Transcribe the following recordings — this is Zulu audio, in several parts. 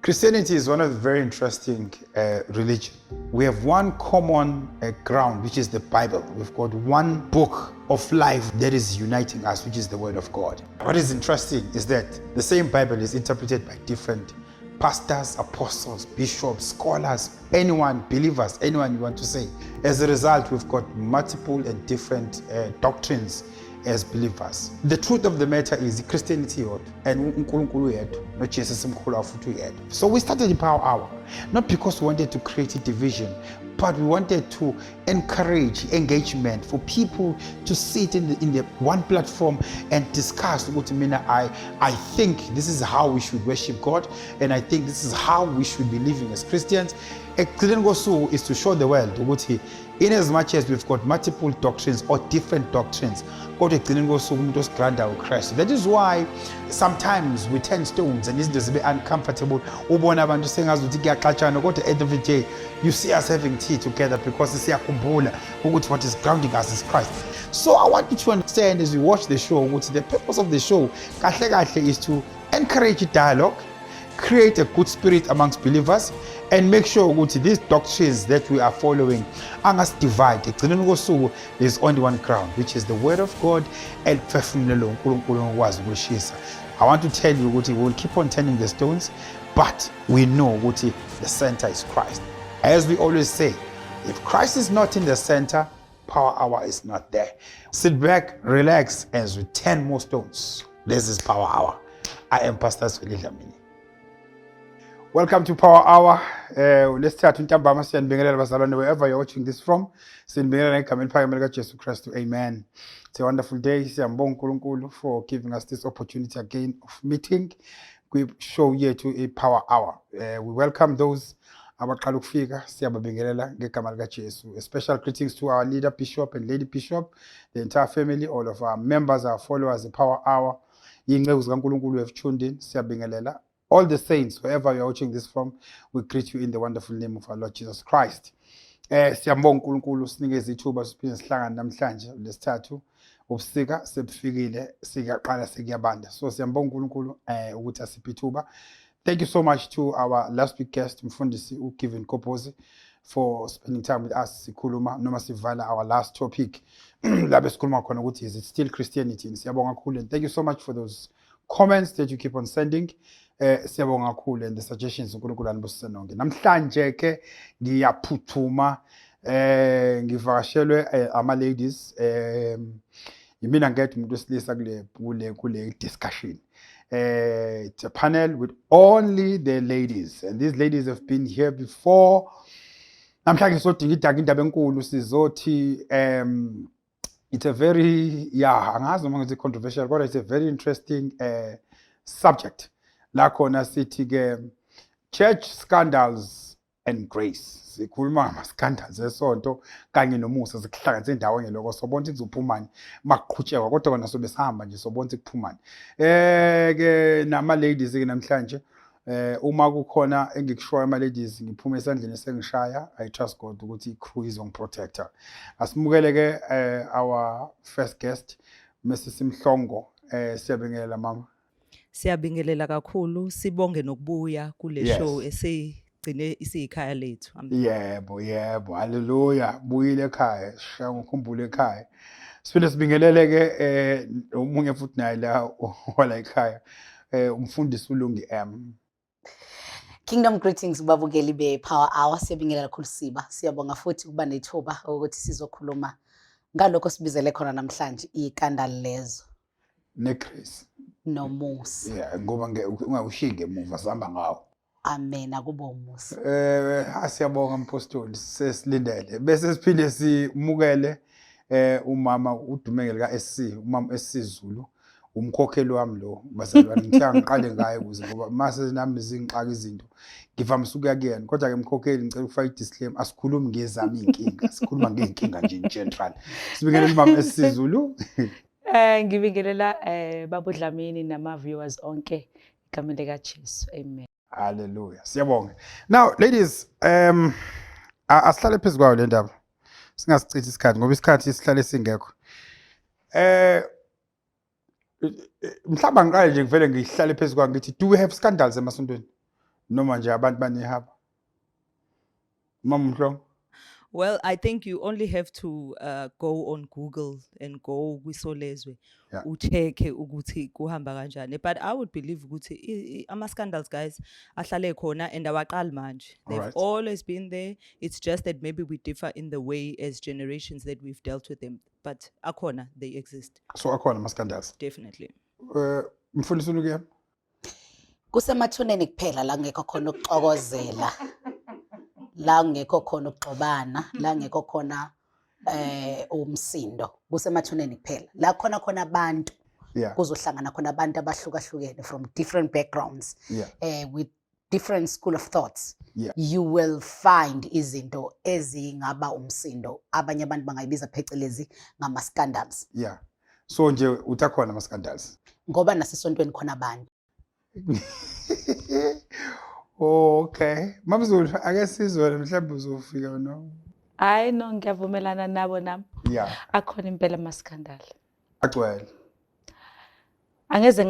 Christianity is one of the very interesting religion. We have one common ground, which is the Bible. We've got one book of life that is uniting us, which is the Word of God. What is interesting is that the same Bible is interpreted by different pastors, apostles, bishops, scholars, anyone, believers, anyone you want to say. As a result, we've got multiple and different doctrines as believers. The truth of the matter is Christianity and uNkulunkulu yedwa, no Jesus mkhulu afuthi yedwa. So we started the Power Hour, not because we wanted to create a division, but we wanted to encourage engagement for people to sit in the one platform and discuss. I think this is how we should worship God, and I think this is how we should be living as Christians. Is to show the world in as much as we've got multiple doctrines or different doctrines, that is why sometimes we turn stones and it's just be uncomfortable. At the end of the day, you see us having tea together because what is grounding us is Christ. So I want you to understand as we watch the show, the purpose of the show is to encourage dialogue, create a good spirit amongst believers, and make sure these doctrines that we are following are not divided. There's only one ground, which is the Word of God. I want to tell you, we will keep on turning the stones, but we know the center is Christ. As we always say, if Christ is not in the center, Power Hour is not there. Sit back, relax, as we turn more stones. This is Power Hour. I am Pastor ZWELI. Welcome to Power Hour. Let's start with wherever you're watching this from. Amen. It's a wonderful day. For giving us this opportunity again of meeting. We show here to a Power Hour. We welcome those. A special greetings to our leader Bishop and Lady Bishop, the entire family, all of our members, our followers, the Power Hour. Have tuned in. All the saints, wherever you're watching this from, we greet you in the wonderful name of our Lord Jesus Christ. Siyambonga uNkulunkulu sinikeze ithuba siphinde sihlangane namhlanje lesithathu ubusika sebufikile sikaqala sekuyabanda. So siyambonga uNkulunkulu ukuthi asiphe ithuba. Thank you so much to our last week guest Mfundisi uGiven Kopozi for spending time with us. Sikhuluma noma sivala our last topic. Labe sikhuluma khona ukuthi is it still Christianity? Siyabonga kakhulu, and thank you so much for those comments that you keep on sending. Siyabonga kakhulu, and the suggestions uNkulunkulu anibusise nonke. Namhlanje ke ngiyaphuthuma ngivakashelwe ama ladies yimina ngedwa umuntu wesilisa kule discussion. It's a panel with only the ladies, and these ladies have been here before. Namhlanje sodinga idaka indaba enkulu sizothi it's a very angazi noma ngithi controversial, but it's a very interesting subject. La khona sithi ke church scandals and grace. Sikhuluma ngama scandals esonto kanye nomusa sikuhlanganise ndawonye lokho sobona ukuthi kuzophumani makuqhutshekwa, kodwa kona sobe sihamba nje sobona ukuthi kuphumani. Ke nama ladies ke namhlanje uma kukhona engikushoya ama ladies ngiphume esandleni sengishaya, I trust God ukuthi i-crew izongiprotector. Asimukele ke our first guest Mrs. MHLONGO. Siyabingelela mama. Siyabingelela kakhulu, sibonge nokubuya kule show esigcine isikhaya lethu. Yebo, hallelujah, buyile ekhaya, shaya ngikhumbule ekhaya. Siphinde sibingelele ke umunye futhi naye la wala ekhaya, umfundisi uLungi Kingdom greetings kubabukeli be-Power Hour. Siyabingelela kakhulu Siba. Siyabonga futhi ukuba nethuba ukuthi sizokhuluma ngalokho sibizele khona namhlanje, iqandali lezo negrace nomusa. Ngoba ungawushinge emuva sihamba ngawo. Amen, akubo umusa. Siyabonga mpostoli, sesilindele bese siphinde simukele umama uDumengele kaSC, umama SC Zulu, umkhokheli wami lo bazalwane. Ngithiya ngiqale ngaye ukuze ngoba mase nami zingixaka izinto ngivamisa ukuya kuyena, kodwa ke mkhokheli ngicela ukufaka i-disclaimer, asikhulumi ngezami inkinga, sikhuluma ngeenkinga nje in general. Sibingelela umama SC Zulu. Ngibingelela babo DLAMINI nama viewers onke igama lika Jesu. Amen. Hallelujah. Siyabonga. Now ladies, asihlale phezulu kwayo le ndaba. Singasichithi isikhathi ngoba isikhathi sihlale singekho. Mhlawumbe ngiqale nje ngivele ngihlale phezulu kwayo ngithi, do we have scandals emasontweni? noma nje abantu banehaba Mama MHLONGO? Well, I think you only have to go on Google and go kwisolezwe Yeah. ucheke ukuthi kuhamba kanjani. But I would believe ukuthi ama scandals guys ahlale khona and awaqali manje. They've Alright. always been there. It's just that maybe we differ in the way as generations that we've dealt with them. But akhona, they exist. So akhona ama-scandals. Definitely. Mfundisi uLungi yami? Kusemathuneni kuphela la ngekho khona ukuxokozela. La ngekho khona ukugxobana, la ngekho khona umsindo. Kusemathuneni kuphela. La khona abantu. Yeah. Kuzohlangana khona abantu abahlukahlukene from different backgrounds. Yeah. With different school of thoughts. Yeah. You will find izinto ezingaba umsindo. Abanye abantu bangayibiza phecelezi ngama scandals. Yeah. So nje utakhona ama-scandals. Ngoba nasesontweni khona abantu. Okay. Mama Zulu, ake sizwe mhlawumbe uzofika no. Hayi no ngiyavumelana nabo nami. Yeah. Akhona impela ama-scandal. Agcwele. Angeze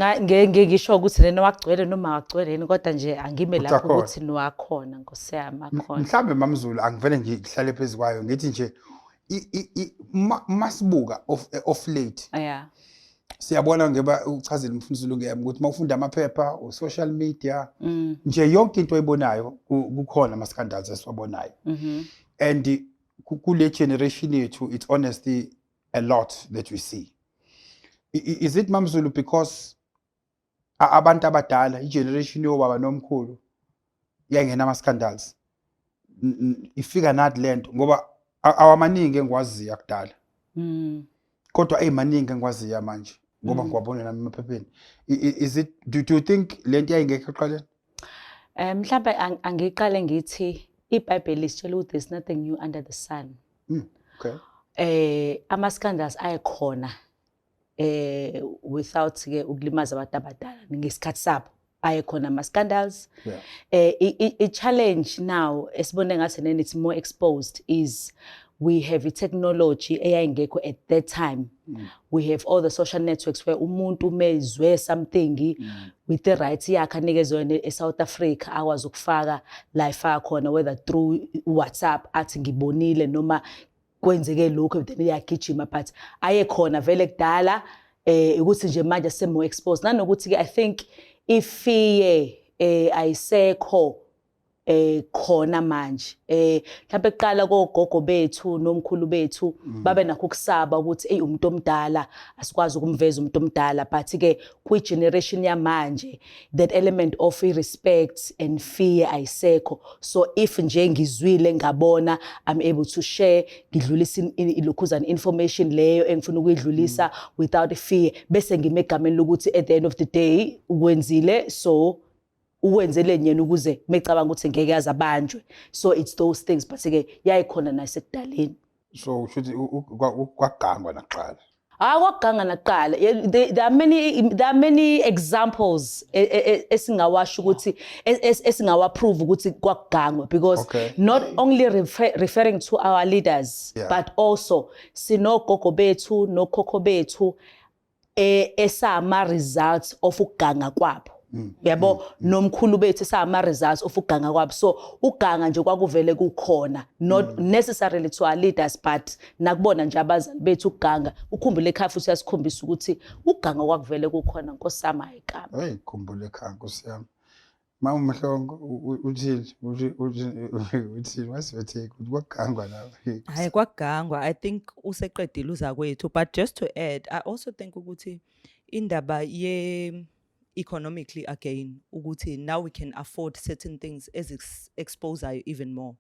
ngisho ukuthi lena wagcwele noma wagcwele yini kodwa nje angime lapho Utakhona. ukuthi niwakhona nkosiyami akhona. Mhlawumbe Mama Zulu angivele ngihlale phezu kwayo ngithi nje masibuka of late. Yeah. Siyabona ngeba uchazile Mfundisi uLungi yami ukuthi mawufunda amaphepha o social media nje yonke into oyibonayo kukhona ama-scandals esiwabonayo. And kule generation yethu it's honestly a lot that we see. Is it Mama Zulu because abantu abadala igeneration yobaba nomkhulu yangena ama-scandals ifika nathi lento ngoba awamaningi engikwaziyo akudala kodwa ezimaningi engikwaziyo manje ngoba ngiwabona nami emaphepheni. Is it do you think lento yayingekho eqaleni? Mhlawumbe angiqale ngithi iBhayibheli lisitshela ukuthi there's nothing new under the sun. Okay. Ama-scandals ayekhona without ke ukulimaza abantu abadala ngesikhathi sabo ayekhona ama-scandals. Yeah. I-challenge now esibone ngathi then it's more exposed is we have a technology eyayingekho at that time. We have all the social networks where umuntu mezwe something with the rights yakhe anikezwe eSouth Africa akwazi ukufaka life akhona whether through WhatsApp athi ngibonile noma kwenzeke lokho then iyagijima but ayekhona vele kudala ukuthi nje manje semo exposed nanokuthi ke I think ifear ayisekho khona manje mhlawumbe eqala kogogo bethu nomkhulu bethu babe nakho ukusaba ukuthi umuntu omdala asikwazi ukumveza umuntu omdala but ke kwi generation yamanje that element of respect and fear ayisekho. So if nje ngizwile ngabona I'm able to share ngidlulisa ilokhuzana information leyo engifuna ukuyidlulisa without fear bese ngimegameni lokuthi at the end of the day ukwenzile so uwenzele nyena ukuze mecabanga ukuthi ngeke yaza abanjwe. So it's those things but ke yayikhona nasekudaleni. So ushuthi kwagangwa naqala. Kwaganga naqala. There are many examples esingawasho ukuthi esingawaprove ukuthi kwagangwa because not only referring to our leaders but also sinogogo bethu nokhokho bethu esama results of ukuganga kwabo. Yabo nomkhulu bethu esama results of ukuganga kwabo. So ukuganga nje kwakuvele kukhona not necessarily to our leaders but nakubona nje abazali bethu ukuganga ukhumbule ekhaya futhi yasikhombisa ukuthi ukuganga kwakuvele kukhona nkosama ayikaba. Hey khumbule ekhaya nkosiyami. Mama MHLONGO uthi wasiwethe ukuthi kwagangwa lapha. Hayi kwagangwa I think useqedile uzakwethu but just to add I also think ukuthi indaba ye economically again ukuthi now we can afford certain things as expose even more.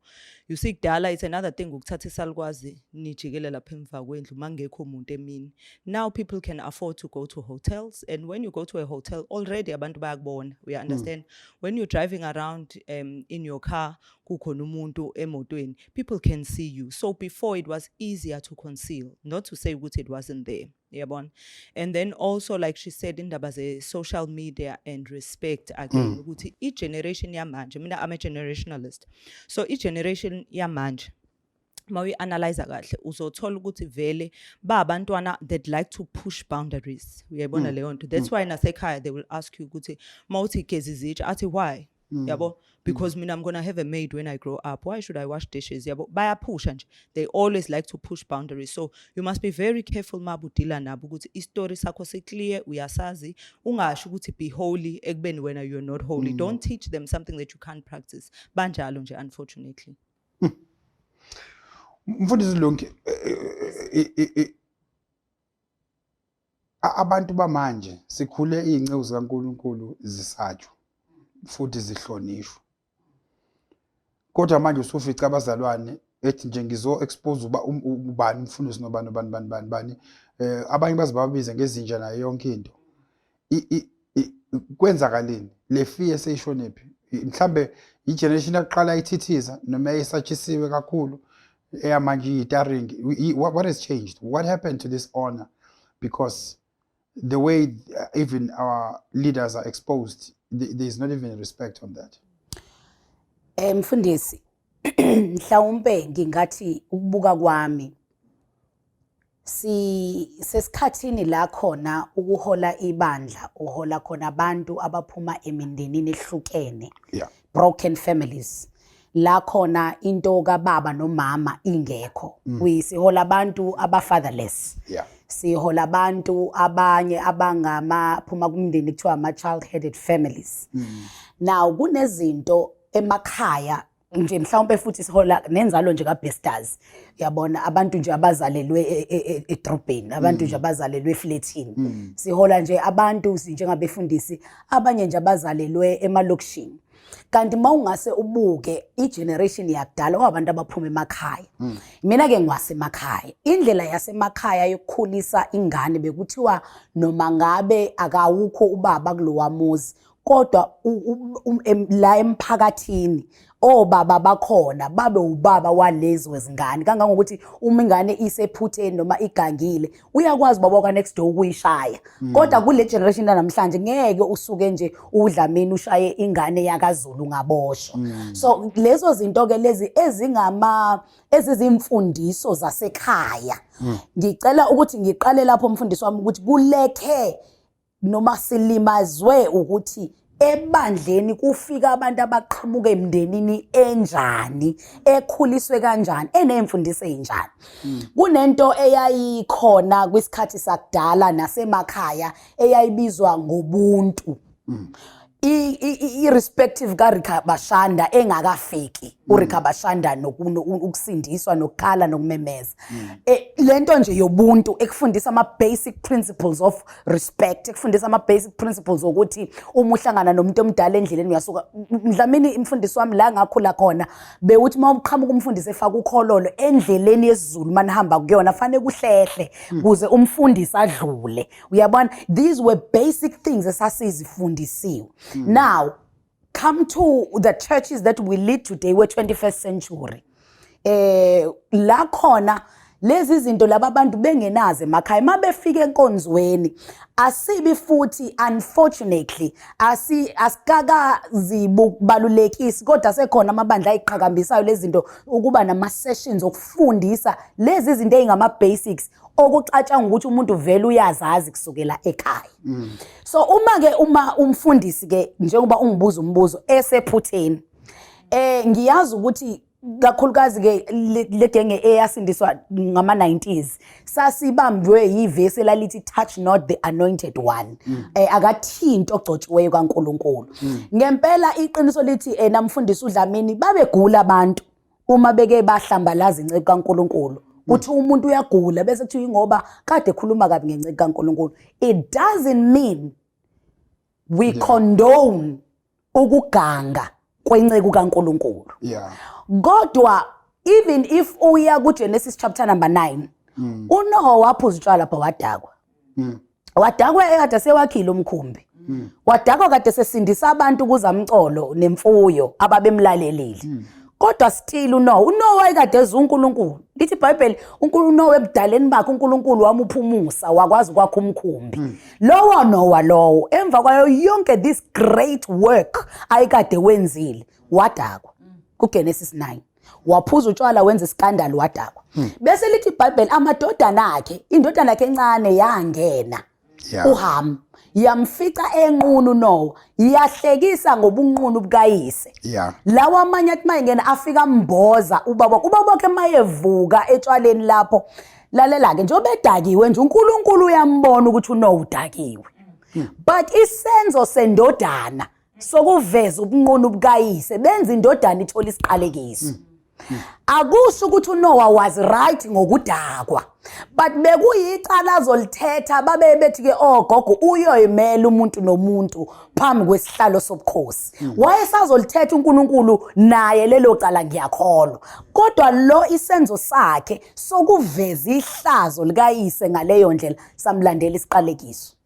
You see kudala it's another thing ukuthatha isalukwazi nijikele lapha emva kwendlu mangekho umuntu emini. Now people can afford to go to hotels and when you go to a hotel already abantu bayakubona. We understand when you're driving around in your car kukhona umuntu emotweni people can see you. So before it was easier to conceal, not to say ukuthi it wasn't there. Yabona. And then also like she said indaba ze social media and respect again ukuthi I generation yamanje mina I'm a generationalist. So I generation yamanje mawi analyze kahle uzothola ukuthi vele ba abantwana that like to push boundaries. Uyayibona leyo nto. That's why nasekhaya they will ask you ukuthi mawuthi gezi zitsha athi why Yabo, because I'm gonna have a maid when I grow up. Why should I wash dishes? Yabo, push and they always like to push boundaries. So you must be very careful mabudila nabo ukuthi istory sakho se clear uyasazi ungasho ukuthi be holy ekubeni wena you're not holy. Don't teach them something that you can't practice. Banjalo nje unfortunately. Mfundisi Lungi, abantu bamanje sikhule izinceku zikaNkulunkulu zisatshwa futhi zihlonishwa. Kodwa manje usufica abazalwane ethi nje ngizo expose ubani umfundisi nobani abanye bazibabize ngezinja nayo yonke into. Kwenzakalini le fear seyishonephi? Mhlambe igeneration yaqala ithithiza noma esatshisiwe kakhulu eyamanje itaring. What has changed? What happened to this honor? Because the way even our leaders are exposed, there is not even respect on that. Mfundisi, mhlawumbe ngingathi ukubuka kwami sesikhathini la khona ukuhola ibandla uhola khona abantu abaphuma emindenini ehlukene, broken families, la khona into kababa nomama ingekho. Sihola abantu aba-fatherless, sihola abantu abanye phuma kumndeni kuthiwa ama-child-headed families. Now kunezinto emakhaya nje mhlawumbe futhi sihola nenzalo nje kaBesters, uyabona abantu nje abazalelwe edrobheni, abantu nje abazalelwe efletini, sihola nje abantu njengabefundisi abanye nje abazalelwe emalokishini. Kanti mawungase ubuke igeneration yakudala kwabantu abaphuma emakhaya, mina ke ngwasemakhaya, indlela yasemakhaya yokukhulisa ingane bekuthiwa noma ngabe akawukho ubaba kulowa muzi kodwa la emphakathini obaba bakhona babe ubaba walezo wezingane kangangokuthi uma ingane isephutheni noma igangile uyakwazi baba ka next door ukuyishaya. Kodwa kule generation namhlanje ngeke usuke nje uDlamini ushaye ingane yakaZulu ngaboshwa. So lezo zinto ke lezi ezizimfundiso zasekhaya. Ngicela ukuthi ngiqale lapho umfundisi wami ukuthi kulekhe noma silimazwe ukuthi ebandleni kufika abantu abaqhamuka emndenini enjani, ekhuliswe kanjani, enemfundiso enjani. Kunento eyayikhona kwisikhathi sakudala nasemakhaya eyayibizwa ngobuntu. Irrespective kaRikhabashanda engakafiki uRikhabashanda ukusindiswa nokukhala nokumemeza. Lento nje yobuntu ekufundisa ama basic principles of respect, ekufundisa ama basic principles ukuthi uma uhlangana nomuntu omdala endleleni uyasuka. Mdlamini imfundiso wami la ngakhula khona bewuthi mawuqhamuka umfundisi efaka ukhololo endleleni yesiZulu manihamba kuyona fanele kuhlehle kuze umfundisi adlule. Uyabona, these were basic things esasizifundisiwe. Now, come to the churches that we lead today, we're 21st century. La khona lezi zinto laba abantu bengenaze emakhaya mabefika enkonzweni asibi futhi unfortunately asikaka zibalulekisi kodwa sekhona amabandla ayiqhakambisayo lezi zinto ukuba nama sessions okufundisa lezi zinto ezingama basics okucatshanga ukuthi umuntu vele uyazazi kusukela ekhaya. So uma umfundisi ke njengoba ungibuza umbuzo esephutheni ngiyazi ukuthi kakhulukazi ke le genge eyasindiswa ngama 90s sasibambwe yivesi lalithi touch not the anointed one. Akathinto ogcotshiweyo kaNkulunkulu. Ngempela iqiniso lithi namfundisi uDlamini babegula abantu uma beke bahlambalaza inceke kaNkulunkulu. Uthi umuntu uyagula bese kuthi ngoba kade ekhuluma kabi ngenceke kaNkulunkulu. It doesn't mean we condone ukuganga kwenceke kaNkulunkulu. Kodwa even if uya ku Genesis chapter number 9 uNoah waphuza utshwala lapha wadakwa. Wadakwa ekade sewakhile umkhumbi. Wadakwa kade sesindisa abantu kuzamcolo nemfuyo ababemlalelile. Kodwa still uNoah ekade ezuNkulunkulu. Lithi iBhayibheli uNoah ebudaleni bakhe uNkulunkulu wamuphumusa wakwazi kwakho umkhumbi. Lowo Noah lowo emva kwayo yonke this great work ayikade wenzile wadakwa ku Genesis 9. Waphuza utshwala wenza iskandalo wadakwa. Bese lithi iBhayibheli amadodana akhe indodana yakhe encane yangena Yeah. uHam yamfica enqunu no yahlekisa ngobunqunu bukayise Yeah. lawa amanye athi mayengena afika mboza ubaba ke mayevuka etshwaleni lapho lalela ke njengoba edakiwe nje uNkulunkulu uyambona ukuthi uno udakiwe but isenzo sendodana sokuveza ubunqunu bukayise benza indodana ithola isiqalekiso akusho ukuthi uNoah was right ngokudakwa but bekuyicala azolithetha babe bethi ke gogo uyoyimela umuntu nomuntu phambi kwesihlalo sobukhosi wayesazolithetha uNkulunkulu naye lelo cala ngiyakholwa kodwa lo isenzo sakhe sokuveza ihlazo likayise ngaleyo ndlela samlandela isiqalekiso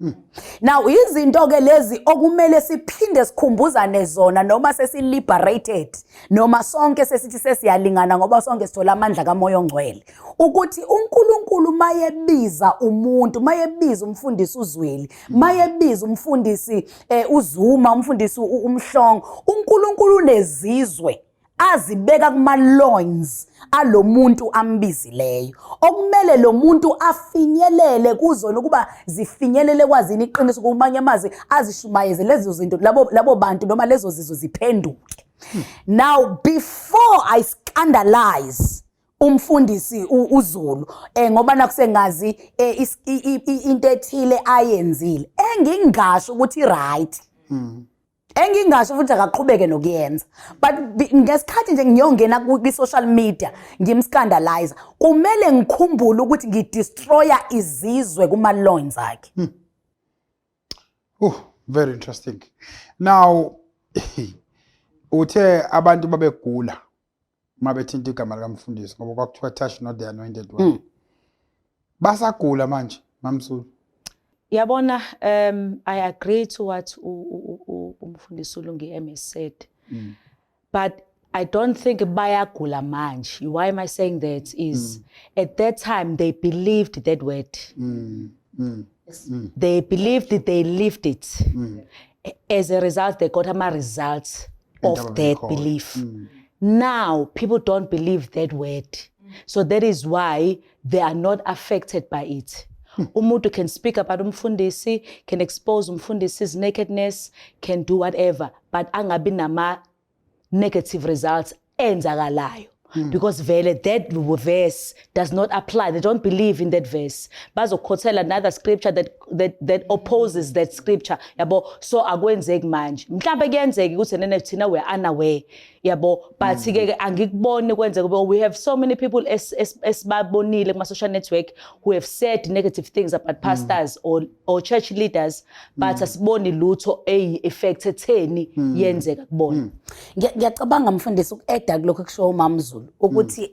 now izinto ke lezi okumele siphinde sikhumbuzane zona noma sesiliberated noma sonke sesithi sesiyalingana ngoba sonke sithola amandla kaMoya oNgcwele ukuthi uNkulunkulu mayebiza umuntu mayebiza umfundisi uZweli mayebiza umfundisi uZuma umfundisi uMhlongo uNkulunkulu nezizwe azibeka kuma loins alomuntu ambizileyo okumele lo muntu afinyelele kuzona ukuba zifinyelele kwazini iqiniso kumanye amazwi azishumayeze lezo zinto labo bantu noma lezo zizwe ziphenduke now before I scandalize umfundisi uZulu ngoba nakusengazi into ethile ayenzile engingasho ukuthi right engingasho futhi akaqhubeke nokuyenza but ngesikhathi nje ngiyongena ku social media ngimscandalize kumele ngikhumbule ukuthi ngidestroya izizwe kuma loins akhe Very interesting. Now uthe abantu babegula mabethinta igama likaMfundisi ngoba kwakuthiwa touch not the anointed one. Basagula manje mamsulu. Yabona I agree to what umfundisi uLungi MS said. But I don't think bayagula manje. Why am I saying that is at that time they believed that word. They believed that they lived it. As a result they got a result of that belief. Now people don't believe that word. So that is why they are not affected by it. Umuntu can speak about umfundisi, can expose umfundisi's nakedness, can do whatever, but angabi nama negative results enzakalayo. Because vele that verse does not apply. They don't believe in that verse. Bazokhotela another scripture that opposes that scripture. Yabo, so akwenzeki manje. Mhlambe kuyenzeka ukuthi nene thina we unaware. Yabo, but ke angikuboni kwenzeka. We have so many people esibabonile kuma social network who have said negative things about pastors or church leaders, but asiboni lutho effect etheni yenzeka kubona. Ngiyacabanga mfundisi ukueda kulokho kusho uMamZulu ukuthi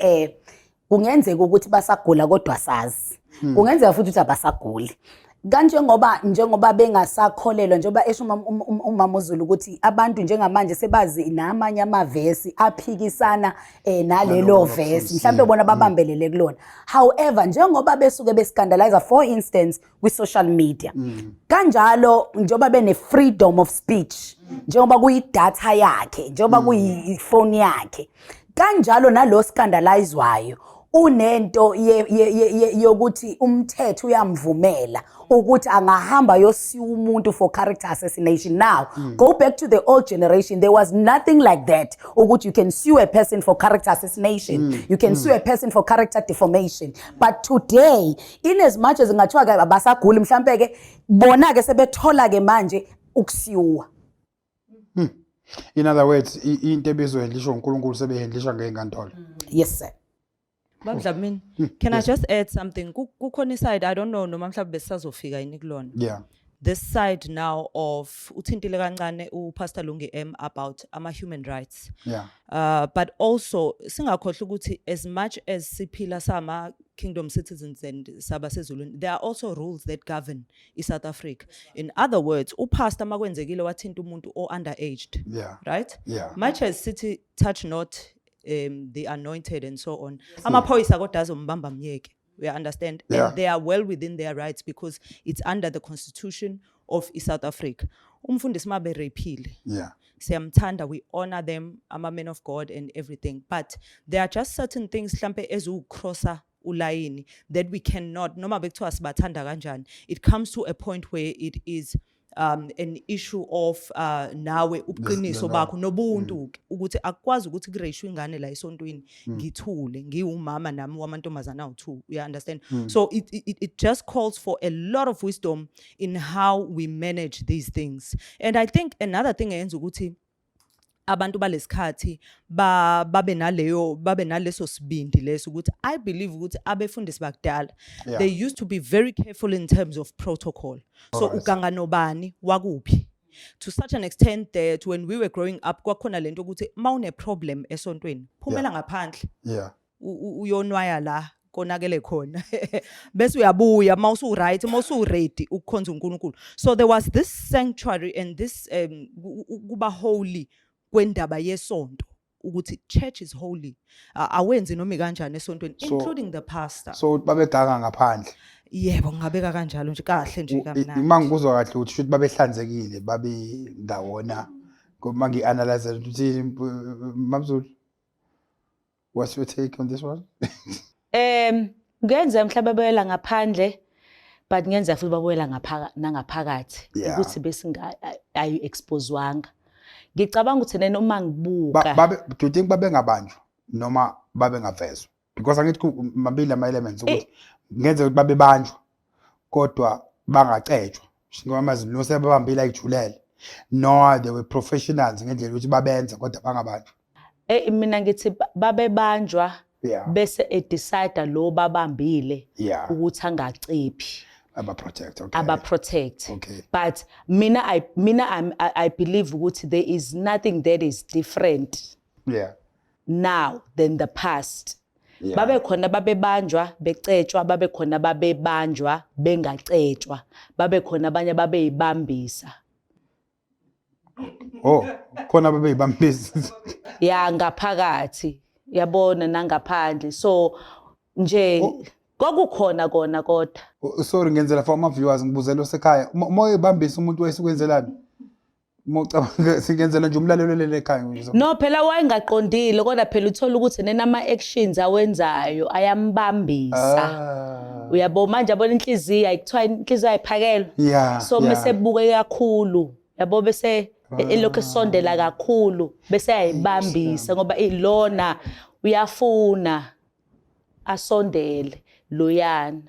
kungenzeka ukuthi basagula kodwa sazi kungenzeka futhi ukuthi abasaguli njengoba bengasakholelwa njengoba esho uMamZulu ukuthi abantu njengamanje sebazi namanye amavesi aphikisana nalelo verse mhlambe bona babambelele kulona however njengoba besuke bescandalize for instance with social media kanjalo njengoba bene freedom of speech njengoba kuyidatha yakhe njengoba kuyifoni yakhe kanjalo nalo scandalizwayo unento yokuthi umthetho uyamvumela ukuthi angahamba yosiwa umuntu for character assassination. Now go back to the old generation, there was nothing like that ukuthi you can sue a person for character assassination, you can sue a person for character defamation. But today in as much as ngathiwa ke abasaguli mhlambe ke bona ke sebethola ke manje ukusiwa. In other words, into ebizohendliswa uNkulunkulu sebehendliswa ngenkantolo. Yes sir. Babdlamini, can I just add something? Kukhona side I don't know noma mhlawumbe besazofika yini kulona. Yeah. This side now of uthintile kancane uPastor Lungi about human rights. Yeah. But also singakhohle ukuthi as much as siphila sama kingdom citizens and sabasezulwini, there are also rules that govern South Africa. In other words, uPastor makwenzekile wathinta umuntu underaged. Yeah. Right? Yeah. Much as city touch not the anointed and so on. Amaphoyisa kodwa azombamba myeke. We understand. Yeah. And they are well within their rights because it's under the constitution of South Africa. Umfundisi mabe repeal. Yeah. Siyamthanda, we honor them, I'm a man of God and everything. But there are just certain things mhlambe ezukrossa ulayini that we cannot noma bekuthiwa sibathanda kanjani, it comes to a point where it is an issue of nawe ubuqiniso bakho nobuntu ukuthi akwazi ukuthi kureshu ingane la esontweni ngithule ngiwumama nami wamantombazana awu2, you understand? So it just calls for a lot of wisdom in how we manage these things. And I think another thing eyenza ukuthi abantu balesikhathi babe naleso sibindi leso ukuthi I believe ukuthi abefundisi bakudala they used to be very careful in terms of protocol. So uganga nobani wakuphi, to such an extent that when we were growing up kwakhona lento ukuthi mawune problem esontweni phumela ngaphandle uyonwaya la konakele khona bese uyabuya mawusu right mawusu ready ukukhonza uNkulunkulu. So there was this sanctuary and this kuba holy kwendaba yesonto ukuthi church is holy, awenzi noma kanjani esontweni including the pastor. So babegaga ngaphandle. Yebo ngabeka kanjalo nje kahle nje kamnandi. Mangikuzwa kahle ukuthi babehlanzekile babe ndawona ngoba ngianalyze ukuthi MaMzulu, what's your take on this one? Ngenza mhlawumbe bayela ngaphandle but ngenza futhi baboyela ngaphakathi ukuthi bese ayi expose ngicabanga ukuthi nena uma ngibuka do you think babe ngabanjwa noma babe ngavezwa? Because angithi mabili ama elements ukuthi ngenze ukuthi babe banjwa kodwa bangacetshwa ngoba amaZulu no sebabambile ayijulele, no they were professionals ngendlela ukuthi babenze kodwa bangabanjwa. Mina ngithi babe banjwa bese decide lo babambile ukuthi angacephi aba-protect. Okay. But I believe ukuthi there is nothing that is different now than the past. Babe khona babebanjwa becetshwa, babe khona babebanjwa bengacetshwa, babe khona abanye babeyibambisa. Khona babeyibambisa. Ngaphakathi yabona nangaphandle. So nje kokukhona kona kodwa. Sorry ngenzela for ama viewers ngibuzela osekhaya. Moyibambisa umuntu wesikwenzelani? Mocabanga singenzela nje umlalelo lele ekhaya nje. No phela wayengaqondile kodwa phela uthola ukuthi nena ama actions awenzayo ayambambisa. Uyabona manje abona inhliziyo ayikuthiwa inhliziyo ayiphakelwa. So mesebuke kakhulu yabo bese elokho esondela kakhulu bese ayibambisa ngoba ilona uyafuna asondele loyana.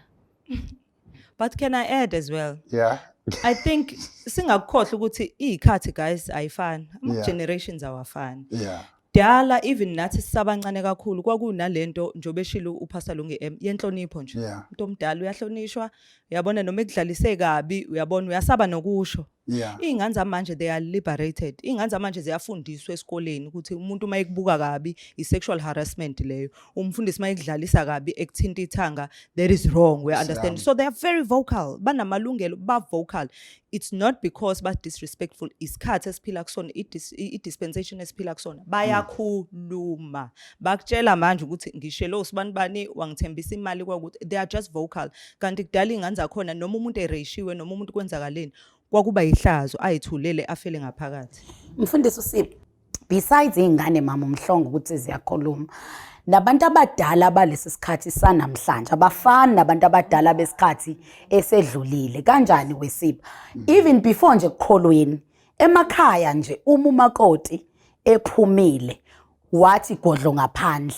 But can I add as well? I think singakukhohle ukuthi ikhathi guys ayifani, generations awafani. Dala even nathi sisabancane kakhulu kwakunalento njobe eshilo uPastor Lungi yenhlonipho nje. Umuntu omdala uyahlonishwa, uyabona noma ekudlalise kabi, uyabona uyasaba nokusho. Ingane zamanje they are liberated. Ingane zamanje ziyafundiswa esikoleni ukuthi umuntu mayekubuka kabi i sexual harassment leyo. Umfundisi mayekudlalisa kabi ekuthinta ithanga, that is wrong. We understand. So they are very vocal. Banamalungelo ba vocal. It's not because ba disrespectful. Isikhathi esiphila kusona, i-dispensation esiphila kusona. Bayakhuluma. Bakutshela manje ukuthi ngishelo usibani bani wangithembisa imali kwakuthi they are just vocal. Kanti kudala ingane zakhona noma umuntu ereshiwe noma umuntu kwenzakaleni kwakuba ihlazo ayithulele afele ngaphakathi. Mfundisi uSipho, besides ingane mama MHLONGO ukuthi ziyakhuluma, nabantu abadala balesi sikhathi sanamhlanje abafani nabantu abadala besikhathi esedlulile. Kanjani weSipho? Even before nje ukukholweni emakhaya nje umakoti ephumile wathi godlo ngaphandle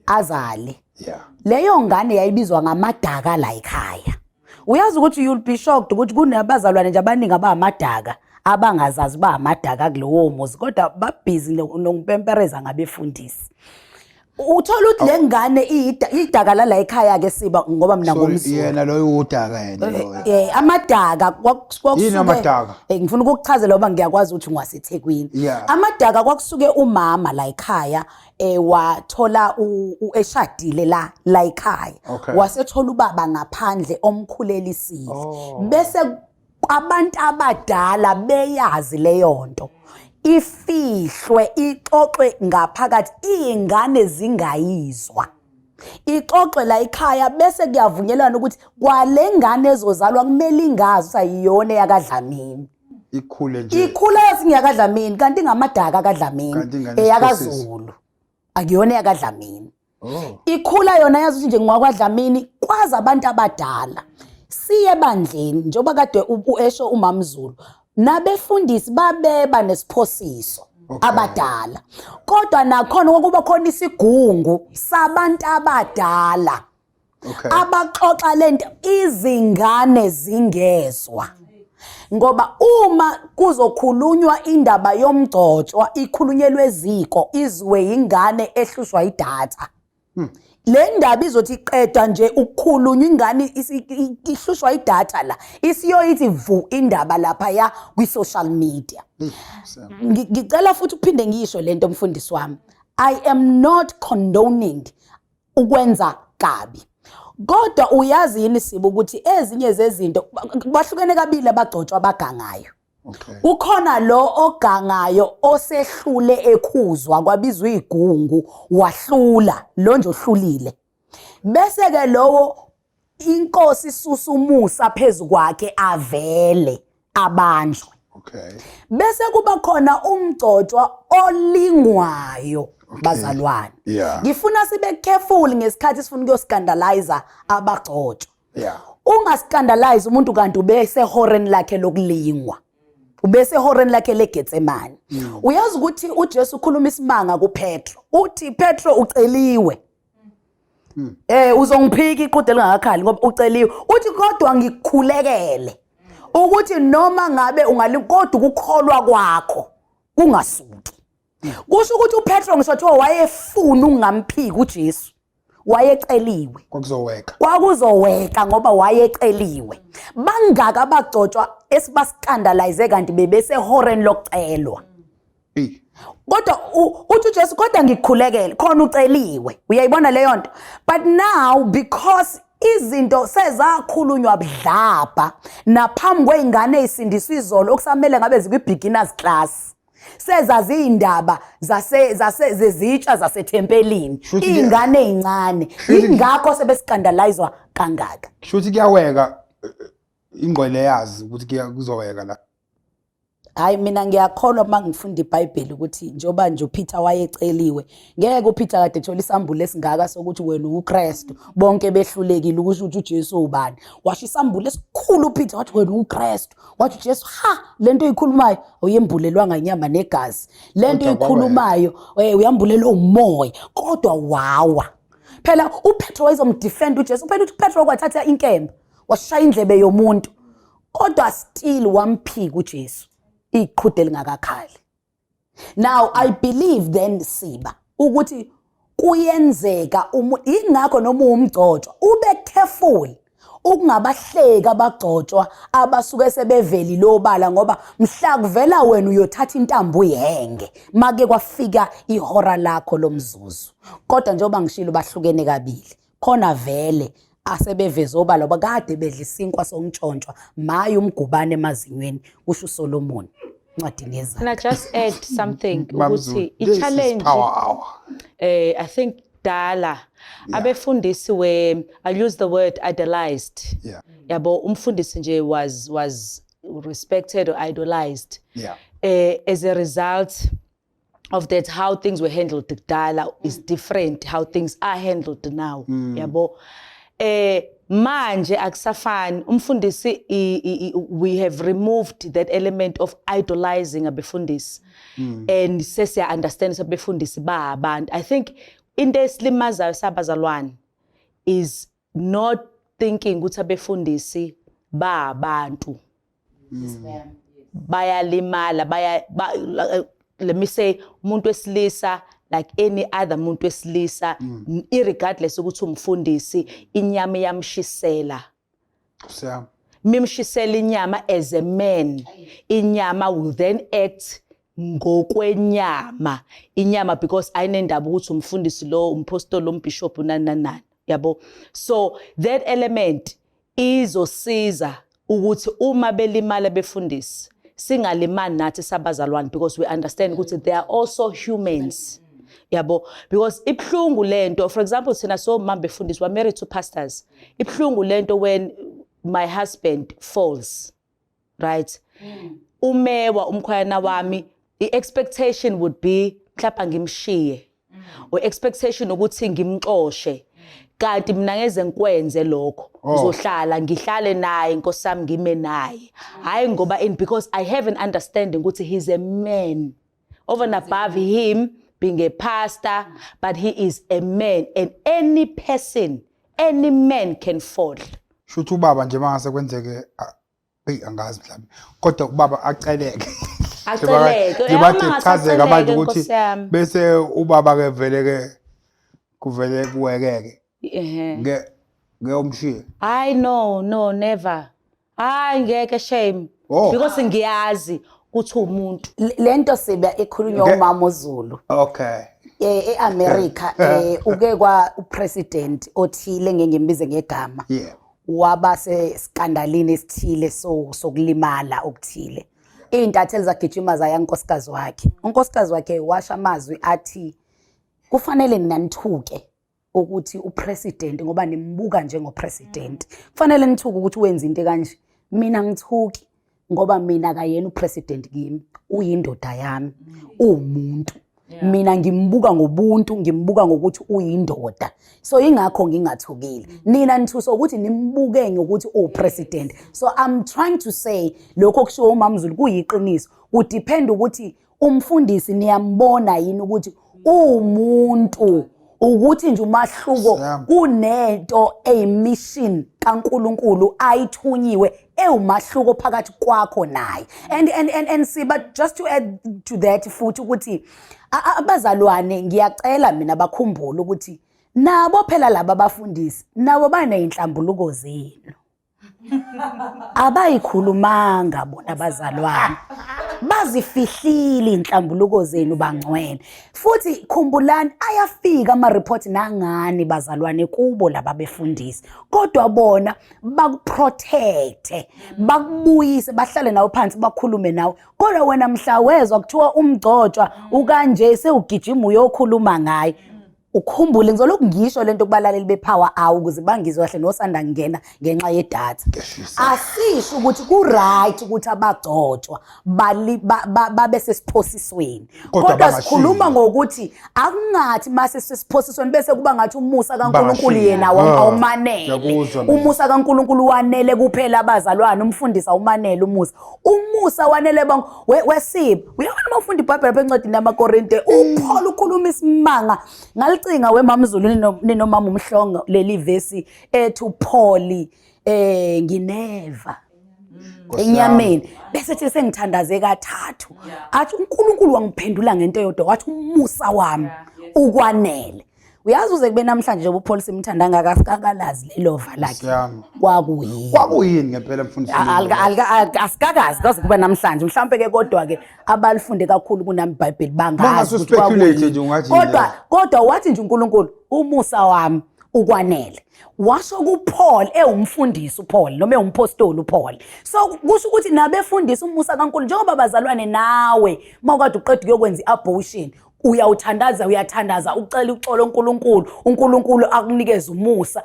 azale. Leyo ngane yayibizwa ngamadaka la ekhaya. Uyazi ukuthi you'll be shocked ukuthi kunabazalwane nje abaningi abamadaka abangazazi ba amadaka kulowo muzi kodwa babhizi nokupempereza ngabefundisi. Uthola ukuthi lengane idaka la ekhaya ke Siba ngoba mina ngomzulu. Yena loyo udaka yena. Amadaka kwakusuke yini amadaka? Ngifuna ukukuchazela ngoba ngiyakwazi ukuthi ngwaseThekwini. Amadaka kwakusuke umama la ekhaya wathola eshadile la ekhaya. Wasethola ubaba ngaphandle omkhulelisiwe. Bese abantu abadala beyazi leyo nto. Ifihlwe ixoxwe ngaphakathi ingane zingayizwa. Ixoxwe la ekhaya bese kuyavunyelwana ukuthi kwalengane ezozalwa kumele ingazi sayiyona yakadlamini. Ikhule nje. Ikhule yasingiyakadlamini kanti ngamadaka kaDlamini eyakaZulu. Akuyona yakadlamini. Ikhula yona yazi ukuthi nje ngwakwaDlamini kwazi abantu abadala. Siye bandleni njengoba kade uesho uMamZulu. Nabefundisi babeba nesiphosiso abadala. Kodwa nakhona ukuba khona isigungu sabantu abadala. Abaxoxa lento izingane zingezwa. Ngoba uma kuzokhulunywa indaba yomgcotshwa ikhulunyelwe eziko izwe ingane ehlushwa idatha. Le ndaba izothi iqeda nje ukukhulunywa ingane ihlushwa idatha la isiyoyithi vu indaba lapha ya kwi social media. Ngicela futhi uphinde ngisho lento mfundisi wami. I am not condoning ukwenza kabi. Kodwa uyazi yini sibo ukuthi ezinye zezinto bahlukene kabili abagcotshwa abagangayo. Ukhona lo ogangayo osehlule ekhuzwa kwabizwa igungu wahlula lo nje ohlulile. Bese ke lowo inkosi susumusa phezukwakhe avele abanjwe. Bese kuba khona umgcotshwa olingwayo bazalwane. Ngifuna sibe careful ngesikhathi sifuna ukuyoscandalize abagcotshwa. Ungascandalize umuntu kanti ubese horeni lakhe lokulingwa. Ubese horeni lakhe leGetsemane. Uyazi ukuthi uJesu ukhuluma isimanga kuPetro. Uthi Petro uceliwe. Uzongiphika iqhude lingakakhali ngoba uceliwe. Uthi kodwa ngikukhulekele ukuthi noma ngabe ungalikoda ukukholwa kwakho kungasuki. Kusho ukuthi uPetro ngisho kuthiwa wayefuna ungamphiki uJesu. Wayeceliwe. Kwakuzoweka ngoba wayeceliwe. Bangaka abagcotshwa esibascandalize kanti bebese horeni lokucelwa. Kodwa uthi uJesu kodwa ngikukhulekele khona uceliwe. Uyayibona leyo nto. But now because izinto sezakhulunywa budlapha naphambi kweingane ezisindiswa izolo okusamele ngabe zikwi beginners class. Sezazi indaba zezitsha zasethempelini ingane ezincane ingakho sebescandalizwa kangaka. Kushuthi kuyaweka ingqwele yazi ukuthi kuzoweka la. Hayi mina ngiyakholwa mangifunda iBhayibheli ukuthi njoba nje uPeter wayeceliwe ngeke uPeter kade ethola isambulo esingaka sokuthi wena uKristu bonke behlulekile ukuthi uJesu ubani. Washo isambulo esikhulu uPeter wathi wena uKristu. Wathi uJesu lento oyikhulumayo uyembulelwanga inyama negazi. Lento oyikhulumayo uyambulelwa umoya kodwa wawa. Phela uPetro wayezomdefend uJesu. Phela uPetro kwathatha inkemba washaya indlebe yomuntu kodwa still wamphika uJesu. Iqhude lingakakhali. Now I believe then Siba ukuthi kuyenzeka ingakho noma umgcotshwa ube careful ukungabahleka abagcotshwa abasuke sebeveli lobala ngoba mhla kuvela wena uyothatha intambo uyihenge make kwafika ihora lakho lomzuzu. Kodwa njengoba ngishilo bahlukene kabili khona vele asebeveza obala bakade bedla isinkwa somtshontshwa maye umgubane emazinyweni kusho uSolomon ncwadini yezakhe. Can I just add something ukuthi i-challenge I think dala abefundisi I'll use the word idolized. Yabo umfundisi nje was respected or idolized. As a result of that, how things were handled kudala is different how things are handled now. Yabo manje akusafani umfundisi we have removed that element of idolizing abefundisi and sesiya understand abefundisi ba abantu. I think into eslimazayo sabazalwane is not thinking ukuthi abefundisi ba abantu bayalimala let me say umuntu wesilisa like any other muntu wesilisa irregardless ukuthi umfundisi inyama yamshisela mimshisela inyama as a man inyama will then act ngokwenyama inyama because ayinendaba ukuthi umfundisi lo umpostoli umbishop nani yabo. So that element izosiza ukuthi uma belimala befundisi singalimani nathi sabazalwane because we understand ukuthi they are also humans. Yabo, because ibhlungu lento, for example, thina so mama befundisi wa married to pastors. Ibhlungu lento when my husband falls, right? Umewa umkhwana wami, the expectation would be mhlapa ngimshiye. or expectation ukuthi ngimxoshe kanti mina ngeze ngikwenze lokho ngizohlala ngihlale naye inkosi yami ngime naye hayi ngoba because I have an understanding ukuthi he's a man over and above him being a pastor, but he is a man, and any person, any man can fall. Shuthi ubaba nje mangase kwenzeke angazi mhlawumbe kodwa ubaba aceleke ngibathi chazeke manje ukuthi bese ubaba ke vele ke kuvele kuwekeke ngeyomshiya I no never hayi ngeke shame because ngiyazi ukuthi umuntu lento siba ekhulunywa umama uZulu okay eAmerica uke kwa upresident othile ngengimbize ngegama waba seskandalini esithile sokulimala okuthile intatheli zagijima zaya unkosikazi wakhe unkosikazi wakhe washa amazwi athi kufanele ninanithuke ukuthi upresident ngoba nimbuka njengopresident kufanele nithuke ukuthi wenza into kanje mina ngithuki ngoba mina kayena upresident kimi uyindoda yami umuntu mina ngimbuka ngobuntu ngimbuka ngokuthi uyindoda so ingakho ngingathukile nina nithuso ukuthi nimbuke ngokuthi upresident so I'm trying to say lokho kushiwo umama Zulu kuyiqiniso udepend ukuthi umfundisi niyambona yini ukuthi umuntu ukuthi nje umahluko kunento emission kaNkuluNkulu ayithunyiwe ewumahluko phakathi kwakho naye and see but just to add to that futhi ukuthi abazalwane ngiyacela mina bakhumbule ukuthi nabo phela laba abafundisi nabo baneyinhlambuluko zenu abayikhulumanga bona abazalwane bazifihlile inhlambuluko zenu bangcwele futhi khumbulani ayafika ama report nangani bazalwane kubo laba befundisi kodwa bona bakuprotect bakubuyise bahlale nawe phansi bakhulume nawe kodwa wena mhla wezwa kuthiwa umgcotshwa ukanje sewugijima uyokhuluma ngaye ukhumbule ngizoloku ngisho lento kubalaleli bepower hour ukuze bangizwe kahle nosanda ngena ngenxa yedatha asisho ukuthi ku right ukuthi abagcotshwa babe sesiphosisweni kodwa sikhuluma ngokuthi akungathi mase sesiphosisweni bese kuba ngathi umusa kaNkuluNkulu yena awumanele umusa kaNkuluNkulu wanele kuphela abazalwane umfundisi awumanele umusa wanele wesipho uyabona mafundi iBhayibheli phencwadi namaKorinte uPaul ukhuluma isimanga ngalicinga weMama Zulu ninomama uMhlongo leli verse ethu Paul ngineva enyameni besethi sengithandaze kathathu athi uNkulunkulu wangiphendula ngento yodwa wathi umusa wami ukwanele uyazi uze kube namhlanje nje uPaul simthanda ngakakalazi lelova lakhe kwakuyini ngempela mfundisi asikakazi kaze kuba namhlanje mhlawumbe ke kodwa ke abalifunde kakhulu kunami iBhayibheli bangazi kodwa wathi nje uNkulunkulu umusa wami ukwanele washo kuPaul umfundisi uPaul noma umpostoli uPaul so kusho ukuthi nabefundisi umusa kaNkulunkulu njengoba bazalwane nawe mawukade uqeda ukuyokwenza iabortion uyathandaza ucela uxolo uNkulunkulu akunikeze umusa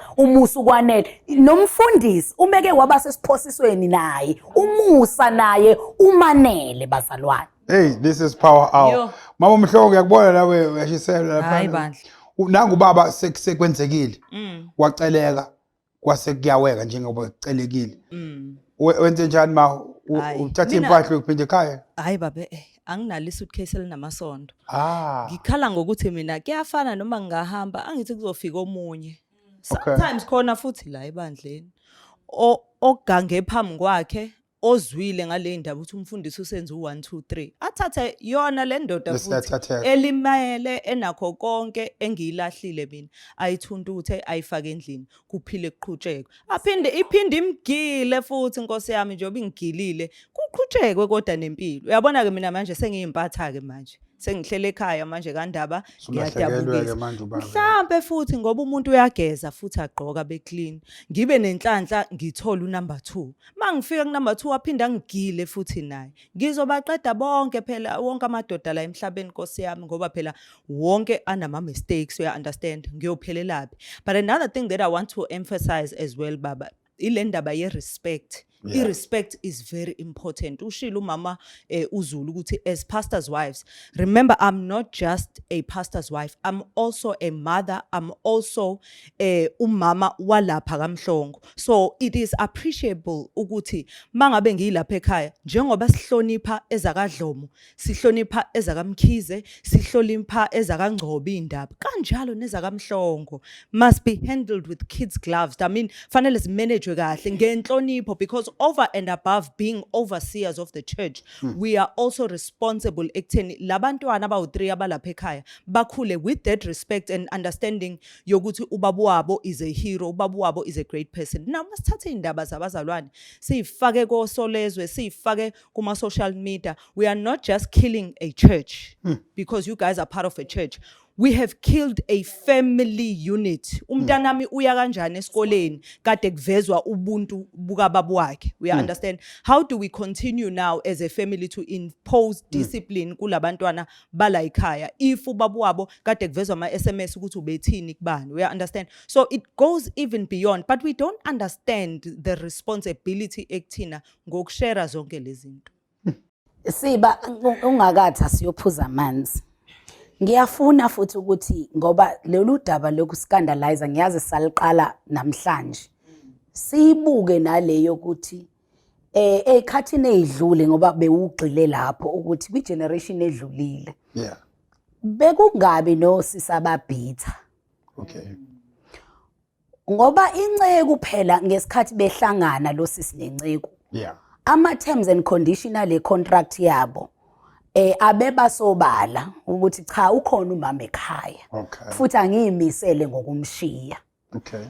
ukwanele nomfundisi umeke waba sesiphosisweni naye umusa naye umanele bazalwane hey this is power hour mama Mhlongo ngiyakubona nawe uyashisela lapha hayi bandla nangu baba sekwenzekile waceleka kwase kuyaweka njengoba kucelekile wenze njani ma uthatha impahla uphinde ekhaya hayi babe anginalo isuitcase elinamasondo ngikhala ngokuthi mina kuyafana noma ngingahamba angithi kuzofika omunye sometimes khona futhi la ebandleni ogange phambi kwakhe ozwile ngale ndaba ukuthi umfundisi usenze u1 2 3 athathe yona le ndoda futhi elimayele enakho konke engiyilahlile mina ayithunduthe ayifake endlini kuphile kuqhutshekwe iphinde imgile futhi inkosi yami njengoba ingilile kuqhutshekwe kodwa nempilo uyabona ke mina manje sengiyimpatha ke manje sengihlele ekhaya manje kandaba ngiyadabukisa mhlambe futhi ngoba umuntu uyageza futhi agqoka beclean ngibe nenhlanhla ngithola unumber 2 mangifika kunumber 2 aphinda ngigile futhi naye ngizobaqeda bonke phela wonke amadoda la emhlabeni Nkosi yami ngoba phela wonke anama mistakes you understand ngiyophelelapi but another thing that I want to emphasize as well baba ile ndaba ye respect I-respect is very important. Ushilo umama uZulu ukuthi as pastors' wives, remember I'm not just a pastor's wife, I'm also a mother, I'm also umama walapha kaMhlongo. So it is appreciable ukuthi mangabe ngiyilapha ekhaya njengoba sihlonipha ezakaDlomo, sihlonipha ezakaMkhize, sihlonipha ezakaNgcobo indaba. Kanjalo nezakaMhlongo must be handled with kids gloves. I mean, fanele simanage kahle ngenhlonipho, because over and above being overseers of the church, we are also responsible ekutheni labantwana abawu3 abalapha ekhaya bakhule with that respect and understanding yokuthi ubaba wabo is a hero, ubaba wabo is a great person. Now masithathe indaba zabazalwane siyifake kosolezwe, siyifake kuma social media. We are not just killing a church because you guys are part of a church. We have killed a family unit. Umntanami uya kanjani esikoleni kade kuvezwa ubuntu buka baba wakhe. We understand. How do we continue now as a family to impose discipline kulabantwana bala ekhaya if ubaba wabo kade kuvezwa ama SMS ukuthi ubethini kubani? We understand. So it goes even beyond, but we don't understand the responsibility ekuthina ngokushare zonke lezi zinto. Siba ungakathi asiyophuza amanzi. Ngiyafuna futhi ukuthi ngoba lolu daba lokuscandalize ngiyazi saliqala namhlanje. Sibuke naleyo ukuthi ekhathini ezidlule ngoba bewugxile lapho ukuthi kwi generation edlulile. Yeah. Bekungabi no sisababhitha. Okay. Ngoba inceku phela ngesikhathi behlangana lo sisi nenceku. Yeah. Ama terms and conditional contract yabo abeba sobala ukuthi cha ukhona umama ekhaya. Okay. Futhi angiyimisele ngokumshiya. Okay.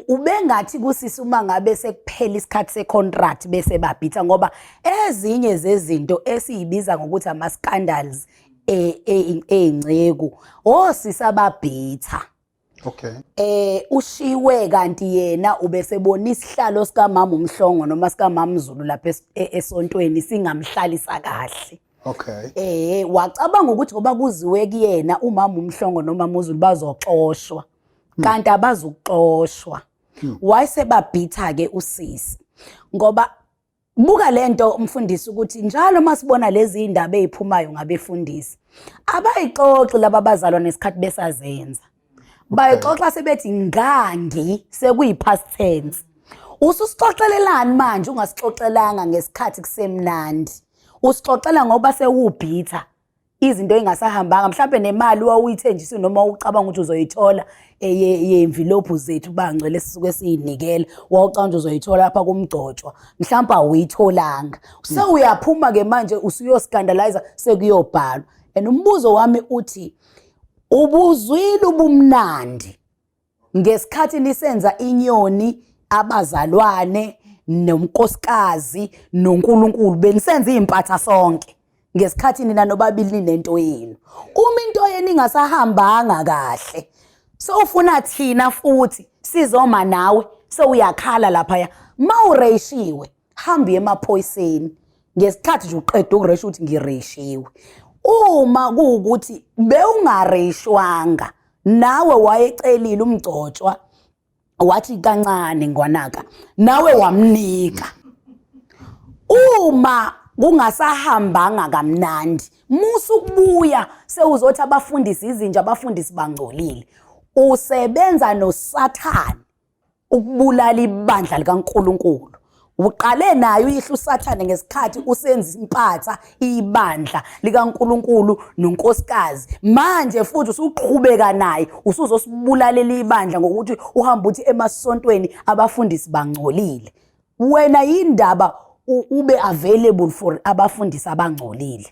Ubengathi kusisi uma ngabe sekuphela isikhathi secontract bese babhitha ngoba ezinye zezinto esiyibiza ngokuthi ama scandals enceku osisa babhitha. Okay. Ushiwe kanti yena ubesebona isihlalo sika mama uMhlongo noma sika mama Zulu lapha esontweni singamhlalisa kahle. Okay. Wacabanga ukuthi ngoba kuziwe kuyena umama uMhlongo noma mama uZulu bazoxoshwa. Kanti abazuxoshwa. Wayesebabhitha ke usisi. Ngoba buka lento umfundisi ukuthi njalo masibona lezi indaba eziphumayo ngabefundisi abayixoxi laba bazalwa nesikhathi besazenza. Bayixoxa sebethi ngangi sekuyi past tense. Ususixoxelelani manje ungasixoxelanga ngesikhathi kusemnandi. Usixoxela ngoba sewubhitha izinto engasahambanga mhlawumbe nemali wawuyithenjiswe noma ucabanga ukuthi uzoyithola ye-envelope zethu bangcwele sisuke siyinikela wawucanga ukuthi uzoyithola lapha kumgcotshwa mhlawumbe awuyitholanga. So uyaphuma ke manje usuyoscandalize sekuyobhalwa. And umbuzo wami uthi ubuzwile ubumnandi ngesikhathi nisenza inyoni abazalwane nomkosikazi noNkulunkulu benisenza impatha sonke ngesikhathi nina nobabili nento yenu. Uma into yenu ingasahambanga kahle so ufuna thina futhi sizoma nawe so uyakhala lapha mawureshiwe hambi emaphoyiseni ngesikhathi nje uqeda ukuresha uthi ngireshiwe. Uma kuukuthi bewungareshwanga nawe wayecelile umgcotshwa wathi kancane ngwanaka nawe wamnika. Uma kungasahambanga kamnandi musu kubuya sewuzothi abafundisi izinja abafundisi bangcolile usebenza noSathane ukubulala ibandla likaNkulunkulu. Uqale nayo ihlu uSathane ngesikhathi usenza impatha ibandla likaNkulunkulu nonkosikazi. Manje futhi usuqhubeka naye usuzosibulalela ibandla ngokuthi uhamba uthi emasontweni abafundisi bangcolile. Wena indaba ube available for abafundisi abangcolile.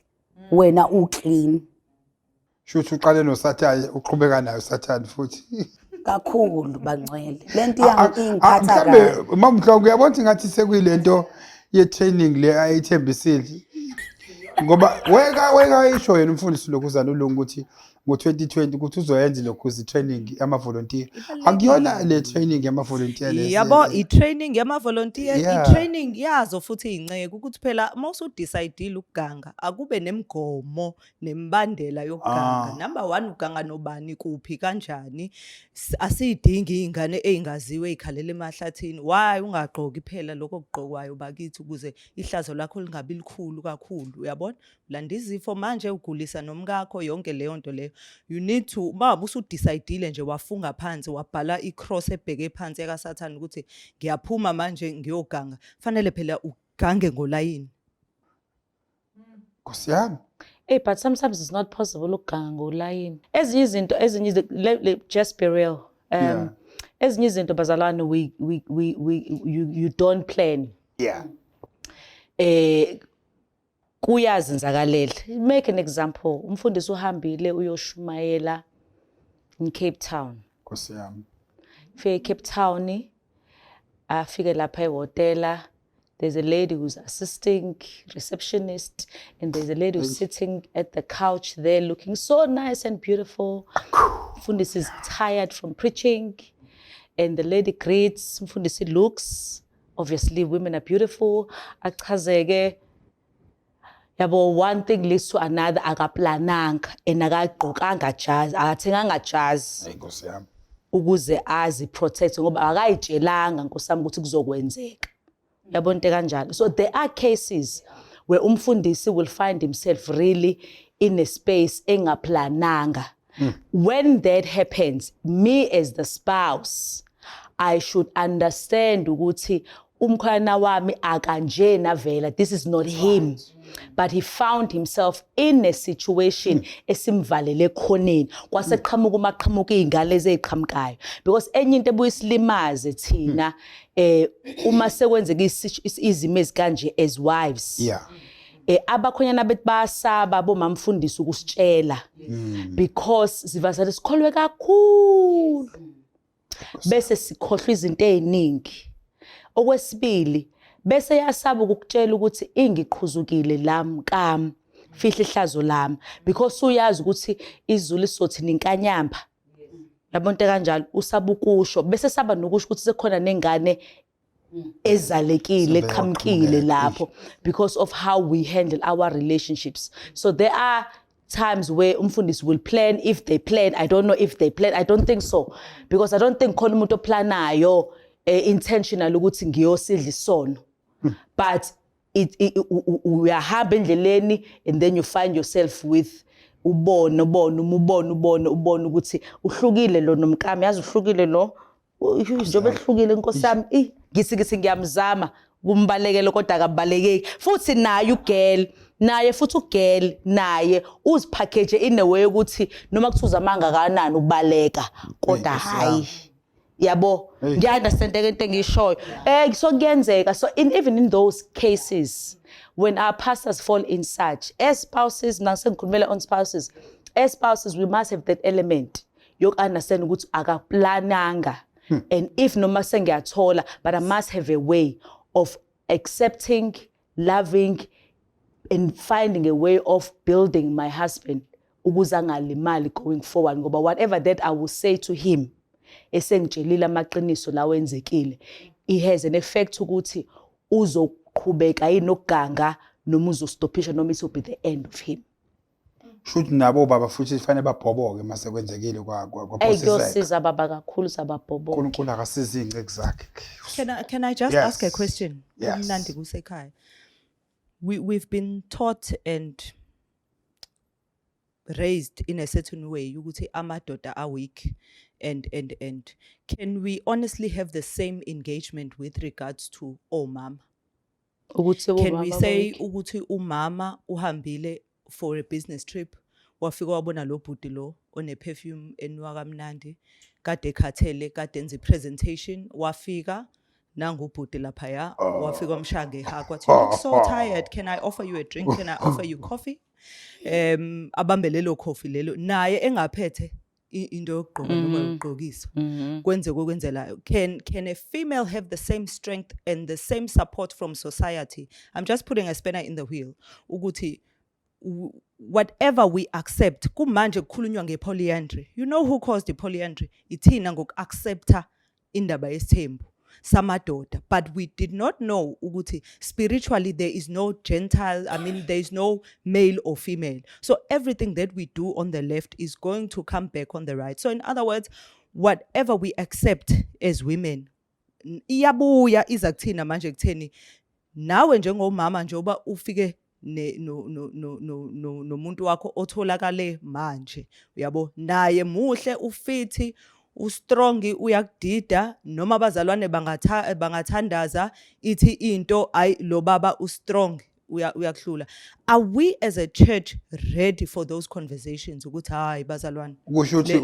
Wena uclean. Shuthi uqale noSathane uqhubeka nayo uSathane futhi. Kakhulu bangcwele. Lento ingiphatha kahle. Mhlawumbe mama Mhlongo uyabona ngathi sekuyilento ye training le ayithembisile. Ngoba weka isho yena umfundisi lokuzana uLungu ukuthi ngo-2020 ukuthi uzoyenza lokhu training ama-volunteer. Akuyona le training yama-volunteer yabo i-training yama-volunteer Yeah. i-training yazo futhi iy'nceke ukuthi phela uma usudicayidile ukuganga akube nemigomo nemibandela yokuganga. Number 1 uganga nobani kuphi kanjani asiyidingi iy'ngane ey'ngaziwe ey'khalela emahlathini. Why ungagqoki phela lokho okugqokwayo bakithi ukuze ihlazo lakho lingabi likhulu kakhulu uyabona ulanda izifo manje ugulisa nomkakho yonke leyo nto leyo. You need to uma usudicayidile nje wafunga phansi wabhala i-cross ebheke phansi yakaSathane ukuthi ngiyaphuma manje ngiyoganga fanele phela ugange ngolayini. Nkosi yami. Hey, but sometimes it's not possible ukuganga ngolayini. Ezinye just be real. Yeah. Ezinye izinto bazalwane you don't plan. Yeah. Kuyazenzakalela. Make an example. Umfundisi uhambile uyoshumayela in Cape Town. Nkosi yami. Fike Cape Town, afike lapha ehotela. There's a lady who's assisting receptionist, and there's a lady who's sitting at the couch there looking so nice and beautiful. Mfundisi is tired from preaching, and the lady greets. Mfundisi looks. Obviously, women are beautiful. Achazeke. Yabo, one thing leads to another. Akaplananga, and akagqokanga jazi, akathenganga jazi. Nkosi yami. Ukuze azi protect ngoba akayitshelanga nkosami ukuthi kuzokwenzeka. Yabona into kanjalo. So there are cases where umfundisi will find himself really in a space engaplananga. When that happens, me as the spouse, I should understand ukuthi umkhwana wami akanjena vela, this is not him. But he found himself in a situation esimvalele khoneni kwase qhamuka umaqhamuka izingane eziqhamukayo because enye into ebuyisilimaze thina uma sekwenzeka izimo ezikanje as wives. Yeah. Abakhonyana bethu basaba bomamfundisi ukusitshela because sivazale sikholwe kakhulu bese sikhohlwa izinto eziningi. Okwesibili bese yasaba ukukutshela ukuthi ingiqhuzukile lami kami fihla ihlazo lami because uyazi ukuthi izulu isothi ninkanyamba. Yabona into kanjalo usaba ukusho bese saba nokusho ukuthi sekhona nengane ezalekile eqhamukile lapho because of how we handle our relationships. So there are times where umfundisi will plan. If they plan, I don't know if they plan. I don't think so because I don't think khona umuntu oplanayo intentional ukuthi ngiyosidla isono. But uyahamba endleleni and then you find yourself with ubona ukuthi uhlukile lo nomkami yazi uhlukile lo njobe ehlukile inkosami ngisikithi ngiyamzama kumbalekele kodwa akabalekeki futhi naye ugirl naye futhi ugirl naye uzipackage in a way ukuthi noma kuthuza amanga kanani ukubaleka kodwa hayi yabo ngiyaunderstand into engishoyo so kuyenzeka. So even in those cases when our pastors fall in such as spouses nangisengikhulumela on spouses, as spouses we must have that element yoku understand ukuthi akaplananga and if noma sengiyathola but I must have a way of accepting, loving and finding a way of building my husband ukuze angalimali going forward ngoba whatever that I will say to him esengitshelile amaqiniso lawo enzekile it has an effect ukuthi uzoqhubeka yini okuganga noma uzostopisha noma it will be the end of him. Should nabo baba futhi fanele babhoboke mase kwenzekile kwaphosiseka. Kuyosiza baba kakhulu sababhoboke. uNkulunkulu akasiza ingceke zakhe. Can I just ask a question? Yes. Umnandi kusekhaya. We've been taught and raised in a certain way ukuthi amadoda are weak and can we honestly have the same engagement with regards to mama? Can we say ukuthi umama uhambile for a business trip wafika wabona lo bhuti lo one perfume enwa kamnandi kade khathele kade enza presentation wafika nangu bhuti lapha ya wafika wamshanga ehaka wathi you look so tired, can I offer you a drink, can I offer you coffee? Abambe lelo coffee lelo naye engaphethe into yokugqoka noma yokugqokisa kwenze kokwenzela. Can a female have the same strength and the same support from society? I'm just putting a spanner in the wheel ukuthi whatever we accept, kumanje kukhulunywa ngepolyandry. You know who caused the polyandry? Ithina ngoku-accepta indaba yesithembu samadoda. But we did not know ukuthi spiritually there is no Gentile, there is no male or female. So everything that we do on the left is going to come back on the right. So in other words, whatever we accept as women, iyabuya iza kuthina manje kutheni nawe njengomama njengoba ufike nomuntu wakho otholakale manje uyabo naye muhle ufithi ustrong uyakudida noma abazalwane bangathandaza ithi into ay lo baba ustrong uyakuhlula. Are we as a church ready for those conversations ukuthi hayi bazalwane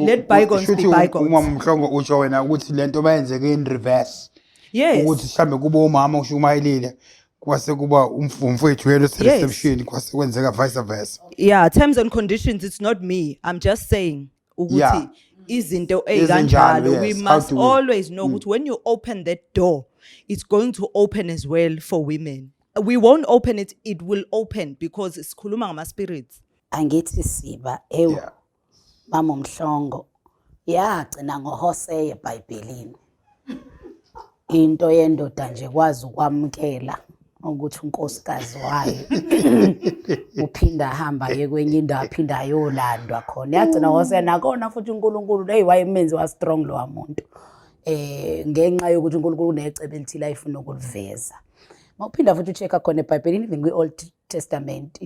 let bygones be bygones? Uma Mhlongo utsho wena ukuthi lento bayenzeke in reverse. Yes. Ukuthi mhlambe kuba umama ushumayelile kwase kuba umfowethu yelo reception kwase kwenzeka vice versa. Yeah, terms and conditions, it's not me. I'm just saying ukuthi izinto ezikanjalo we must always know ukuthi when you open that door it's going to open as well for women. We won't open it, it will open because sikhuluma ngama spirits. Angithi Siba mama Mhlongo yagcina ngoHosea eBhayibhelini. Into yendoda nje kwazi ukwamkela ukuthi unkosikazi wayo uphinda hamba ye kwenye indawo aphinda ayolandwa khona. Yagcina Hosea nakona futhi uNkulunkulu wayemenzi wa strong lo wamuntu. Ngenxa yokuthi uNkulunkulu unecebo elithile ayifuna ukuliveza. Mawuphinda futhi ucheck khona eBhayibhelini even kwi-Old Testament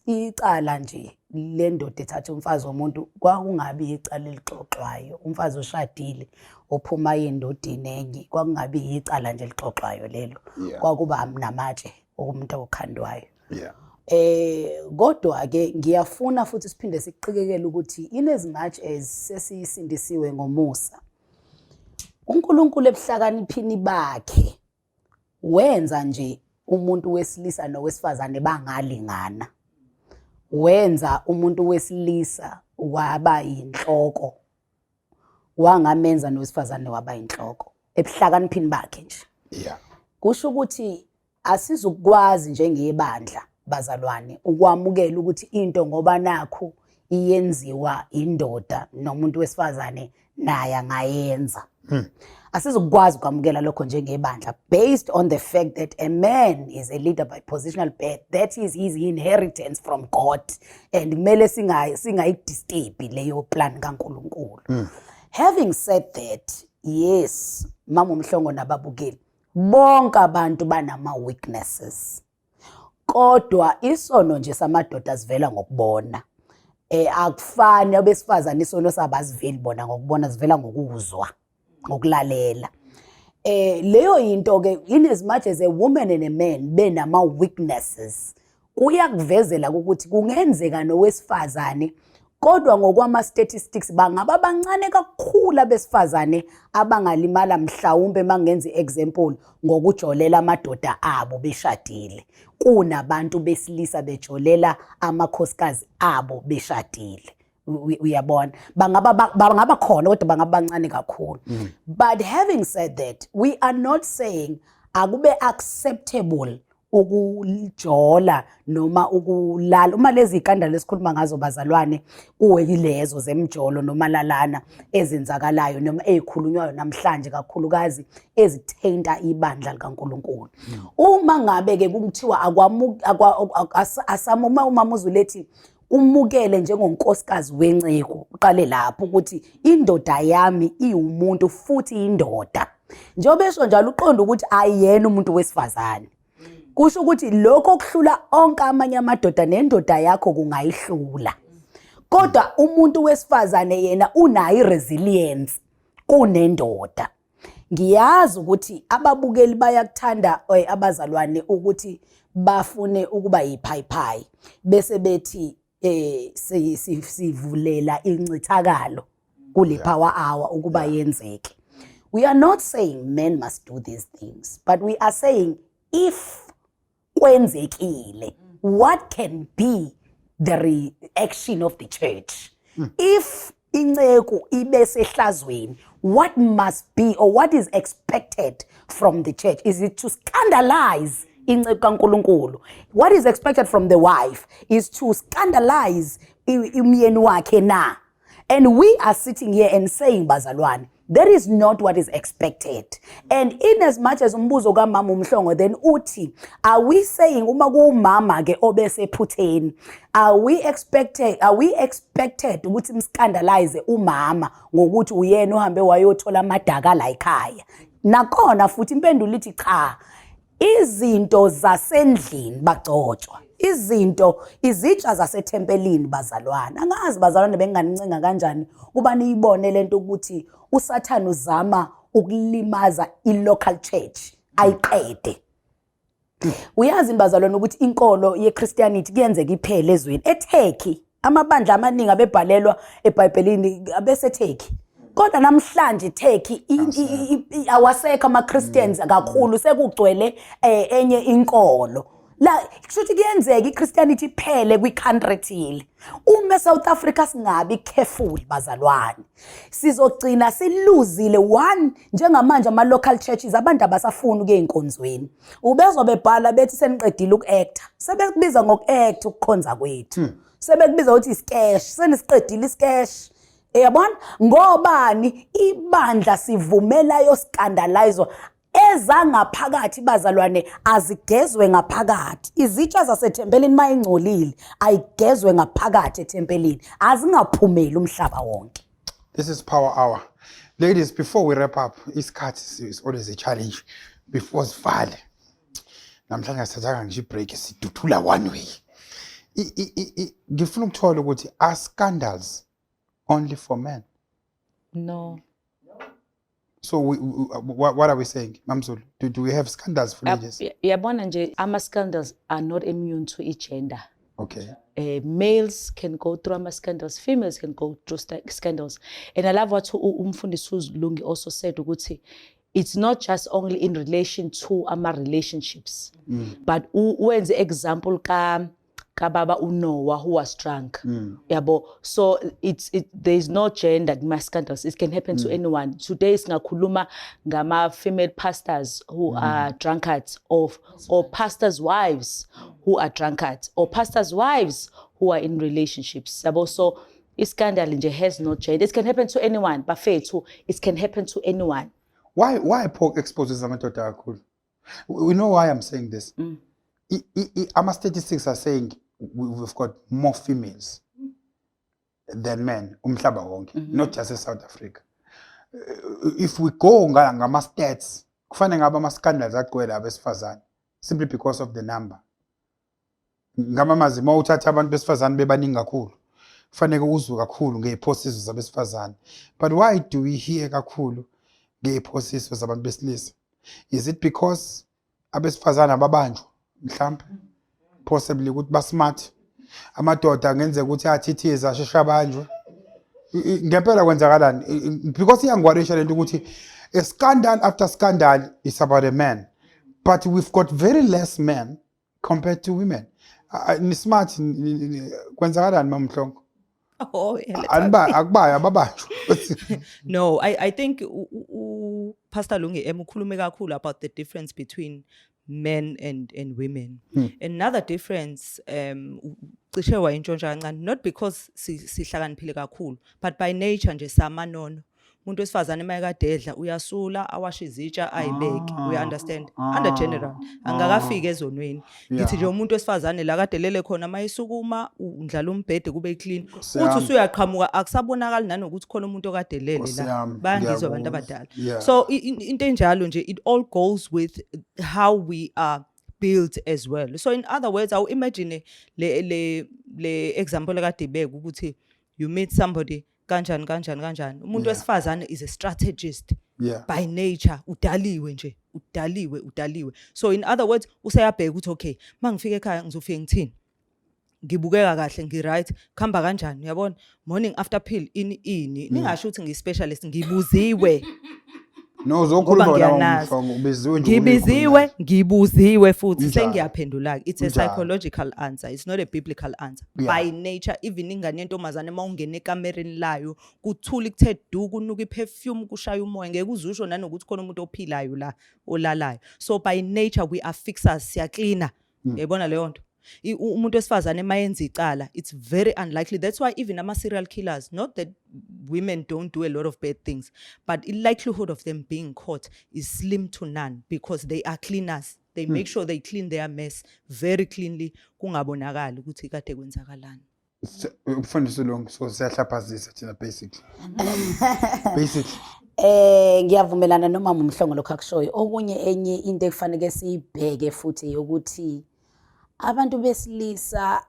icala nje lendoda ethatha umfazi womuntu kwakungabi icala elixoxwayo. Umfazi oshadile ophuma endodeni enye kwakungabi icala nje elixoxwayo lelo. Kwakuba namatshe okumuntu okhandwayo. Kodwa ke ngiyafuna futhi siphinde siqhikekele ukuthi in as much as sesisindisiwe ngomusa uNkulunkulu ebuhlakaniphini bakhe wenza nje umuntu wesilisa nowesifazane bangalingana. Wenza umuntu wesilisa waba inhloko. Wangamenza nowesifazane waba inhloko. Ebuhlakaniphini bakhe nje. Kusho ukuthi asizukwazi njengebandla bazalwane ukwamukela ukuthi into ngoba nakho iyenziwa indoda nomuntu wesifazane naye angayenza. Asizukwazi ukwamukela lokho njengebandla based on the fact that a man is a leader by positional birth. That is his inheritance from God and kumele singayi-disturb leyo plan kaNkulunkulu. Having said that, yes, mama Mhlongo nababukeli bonke abantu banama weaknesses. Kodwa isono nje samadoda sivela ngokubona. Akufani abesifazane isono sabaziveli bona ngokubona sivela ngokuzwa. Ngokulalela leyo into ke in as much as a woman and a man benama weaknesses kuyakuvezela ukuthi kungenzeka nowesifazane kodwa ngokwama statistics bangaba bancane kakhulu abesifazane abangalimala mhlawumbe mangenza example ngokujolela amadoda abo beshadile kunabantu besilisa bejolela amakhosikazi abo beshadile. Uyabona bangaba khona kodwa bangaba bancane kakhulu. But having said that, we are not saying akube acceptable ukujola noma ukulala uma lezi ikandala lesikhuluma ngazo bazalwane kuyilezo zemjolo noma lalana ezenzakalayo noma ezikhulunywayo namhlanje kakhulukazi ezithinta ibandla likaNkulunkulu. Uma ngabe ke kuthiwa asamuma uMamuzulethi umukele njengonkosikazi wenceko uqale lapho ukuthi indoda yami iwumuntu futhi indoda njengoba esho njalo uqonda ukuthi ayena umuntu wesifazane. Kusho ukuthi lokho okuhlula onke amanye amadoda nendoda yakho kungayihlula. Kodwa umuntu wesifazane yena unayo resilience kunendoda. Ngiyazi ukuthi ababukeli bayakuthanda abazalwane ukuthi bafune ukuba yiphayiphayi bese bethi sivulela incithakalo kule power hour ukuba yenzeke. We are not saying men must do these things, but we are saying if kwenzekile, what can be the reaction of the church? If inceko ibe sehlazweni, what must be or what is expected from the church? Is it to scandalize inceku kaNkulunkulu. What is expected from the wife is to scandalize umyeni wakhe na. And we are sitting here and saying, bazalwane, that is not what is expected. And in as much as umbuzo kaMama uMhlongo then uthi, are we saying uma kuwumama ke obesephutheni, are we expected ukuthi mscandalize umama ngokuthi uyena uhambe wayothola amadaka la ekhaya? Nakhona futhi impendulo ithi cha. Izinto zasendlini bagcotshwa. Izitsha zasethempelini bazalwane. Angazi bazalwane benganincenga kanjani kuba niyibone lento ukuthi uSathane uzama ukulimaza ilocal church ayiqede. Uyazi bazalwane ukuthi inkolo yeChristianity kuyenzeka iphele ezweni. eTurkey amabandla amaningi abebhalelwa eBhayibhelini abeseTurkey. Kodwa namhlanje Turkey awasekho ama-Christians kakhulu sekugcwele enye inkolo. La kushuthi kuyenzeka iChristianity iphele kwi-country thile. Uma South Africa singabi careful bazalwane, sizogcina siluzile one njengamanje ama-local churches abantu abasafuni ukuya enkonzweni. Ubezobebhala bethi seniqedile uku-acta, sebekubiza ngoku-acta ukukhonza kwethu. Sebekubiza ukuthi isikesh, senisiqedile isikesh. Yabona ngobani ibandla sivumela yo scandalize ezangaphakathi bazalwane azigezwe ngaphakathi. Izitsha zasethempelini mayingcolile ayigezwe ngaphakathi ethempelini, azingaphumeli umhlaba wonke. This is Power Hour. Ladies, before we wrap up, isikhathi is always a challenge. Before sivale, namhlanje sithatha nje break siduthula one way. Ngifuna ukuthola ukuthi are scandals only for men? No. So what are we saying, Mamzulu? Do we have scandals for ladies? Yabona nje ama-scandals are not immune to each gender. Okay. Males can go through ama-scandals, females can go through scandals. And I love what umfundisi uLungi also said ukuthi it's not just only in relation to ama-relationships, but wenze example Kababa Unowa who was drunk. Yabo. So there is no gender scandals. It can happen to anyone. Today is ngakhuluma ngama female pastors who are drunkards, or pastors' wives who are drunkards, or pastors' wives who are in relationships. Yabo. So scandal nje has no gender. It can happen to anyone. But fair too, it can happen to anyone. Why pork exposes amadoda kakhulu? We know why I'm saying this. Our statistics are saying we've got more females than men, umhlaba wonke, not just in South Africa. If we go ngama stats, kufanele ngaba ama scandals agcwele abesifazane simply because of the number. Ngama mazima uthatha abantu besifazane bebaningi kakhulu. Kufanele uzwe kakhulu ngeziphosiso zabesifazane. But why do we hear kakhulu ngeziphosiso zabantu besilisa? Is it because abesifazane ababanjwa mhlawumbe? Possibly ukuthi basmart, amadoda ngenzeka ukuthi athithiza ashesha abanjwe. Ngempela kwenzakalani? Because iyangwarisha lento ukuthi a scandal after scandal is about a man, but we've got very less men compared to women. Ni smart kwenzakalani mamhlongo? Oh, akubaya ababanjwa. No, I think Pastor Lungi ukhulume kakhulu about the difference between men and women. Another difference cishe wayintshontsha kancane, not because sihlakaniphile kakhulu, but by nature nje samanono. Umuntu wesifazane mayekade edla uyasula awashe izitsha ayibeke. We understand under general angakafika ezonweni. Ngithi nje umuntu wesifazane la kade lele khona mayisukuma undlala umbhede kube clean. Uthi usuyaqhamuka akusabonakali nanokuthi khona umuntu okade lele la. Bayangizwa abantu abadala. So into enjalo nje, it all goes with how we are built as well. So in other words, I imagine le example kade beka ukuthi you meet somebody kanjani. Umuntu wesifazane is a strategist by nature. Udaliwe nje, udaliwe. So in other words, useyabheka ukuthi okay, mangifika ekhaya ngizofika ngithini? Ngibukeka kahle, ngiright, khamba kanjani? Uyabona? Morning after pill ini. Ningasho ukuthi ngispecialist, ngibuziwe. No, ngoba uzokhuluma ngiyanazi. ngomhlongo ubiziwe nje Ngibiziwe, ngibuziwe futhi Kunjani? sengiyaphendula. It's a Kunjani? psychological answer. It's not a biblical answer. Yeah. By nature, even ingane yentombazane mawungena ekamereni layo, kuthuli kuthe du kunuka iperfume kushaya umoya ngeke uzusho nanokuthi khona umuntu ophilayo la olalayo. So by nature we are fixers, siya cleaner. Yayibona leyo nto. Umuntu wesifazane mayenza icala, it's very unlikely. That's why even ama-serial killers, not that women don't do a lot of bad things, but the likelihood of them being caught is slim to none because they are cleaners. They make sure they clean their mess very cleanly. Kungabonakali ukuthi kade kwenzakalani. Umfundisi uLungi so siyahlaphazisa thina basically. Basically. Ngiyavumelana noma umhlongo lokho akushoyo. Okunye enye into ekufanele siyibheke futhi ukuthi abantu besilisa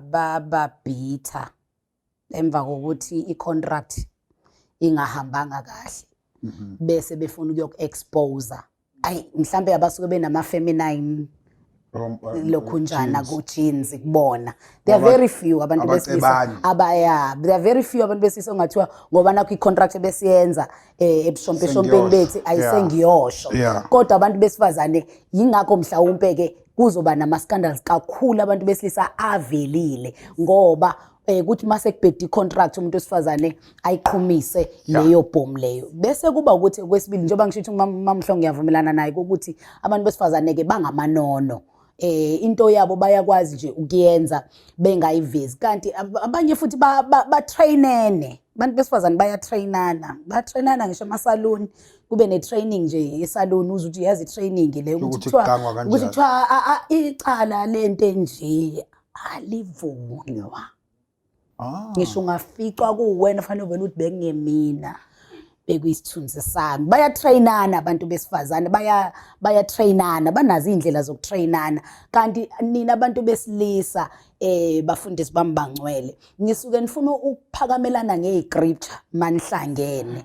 abababhitha emva kokuthi icontract ingahambanga kahle bese befuna ukuyokuexpose mhlambe abasuke benama feminine lokhunjana ku jeans kubona. There are very few abantu besilisa there are very few abantu besilisa ongathiwa ngoba nakho icontract besiyenza ebishompe bethi ayisengiyosho kodwa abantu besifazane yingakho mhlawumbe ke kuzoba nama scandals kakhulu abantu besilisa avelile ngoba ukuthi mase kubhedi icontract umuntu wesifazane ayiqhumise leyo bomb leyo bese kuba ukuthi kwesibili njengoba ngisho mamhlongo ngiyavumelana naye ukuthi abantu besifazane ke bangamanono into yabo bayakwazi nje ukuyenza bengayivezi kanti abanye futhi ba trainene abantu besifazane bayatrainana ngisho emasaluni kube ne training nje esaluni uze uthi yazi training le ukuthi kuthiwa icala lento nje alivunywa ngisho ungaficwa kuwena fanele vele uthi bekungemina bekuyisithunzi sami bayatrainana abantu besifazane bayatrainana banazo indlela zokutrainana kanti nina abantu besilisa bafundisi bami bangcwele ngisuke nifuna ukuphakamelana ngezicripture manihlangene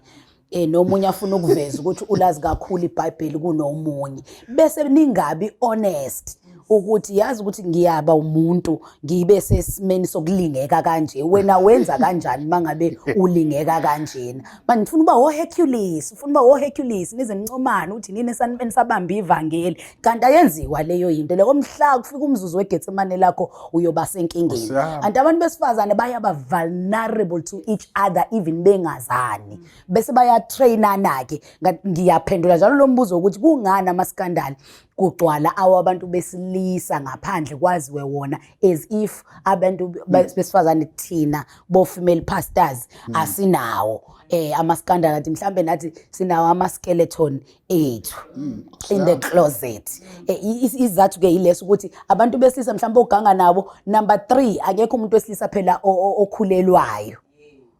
nomunye afuna ukuveza ukuthi ulazi kakhulu iBhayibheli kunomunye bese ningabi honest ukuthi yazi ukuthi ngiyaba umuntu ngibe sesimeni sokulingeka kanje wena wenza kanjani mangabe ulingeka kanjena manje ngifuna uba Hercules nize nincomana uthi nini enisabamba ivangeli kanti ayenziwa leyo into le komhla kufika umzuzu wegetsemane lakho uyoba senkingeni anti abantu besifazane bayaba vulnerable to each other even bengazani bese bayatrainana ke ngiyaphendula njalo lo mbuzo ukuthi kungani ama scandal kugcwala abantu besilisa ngaphandle kwaziwe wona as if abantu besifazane thina bo female pastors asinawo ama scandal athi mhlambe nathi sinawo ama skeleton ethu in the closet izathu ke ileso ukuthi abantu besilisa mhlambe oganga nabo number 3 akekho umuntu wesilisa phela okhulelwayo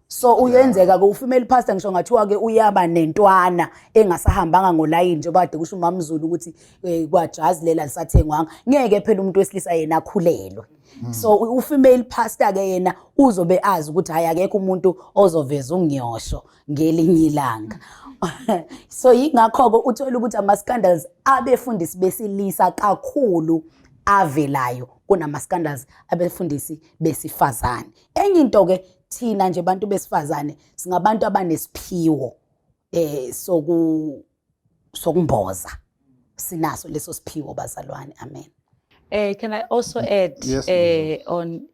so uyenzeka ke ufemale pastor ngisho ngathiwa ke uyaba nentwana engasahambanga ngolayini nje bade kusho uMamZulu ukuthi kwajazi lela lisathengwanga ngeke phela umuntu wesilisa yena akhulelwe so ufemale pastor ke yena uzobe azi ukuthi hayi akekho umuntu ozoveza ungyosho ngelinye ilanga so ingakho ke uthola ukuthi ama scandals abefundisi besilisa kakhulu avelayo kunama scandals abefundisi besifazane enye into ke thina nje bantu besifazane singabantu abanesiphiwo sokumboza sinaso leso siphiwo bazalwane amen. Can I also add on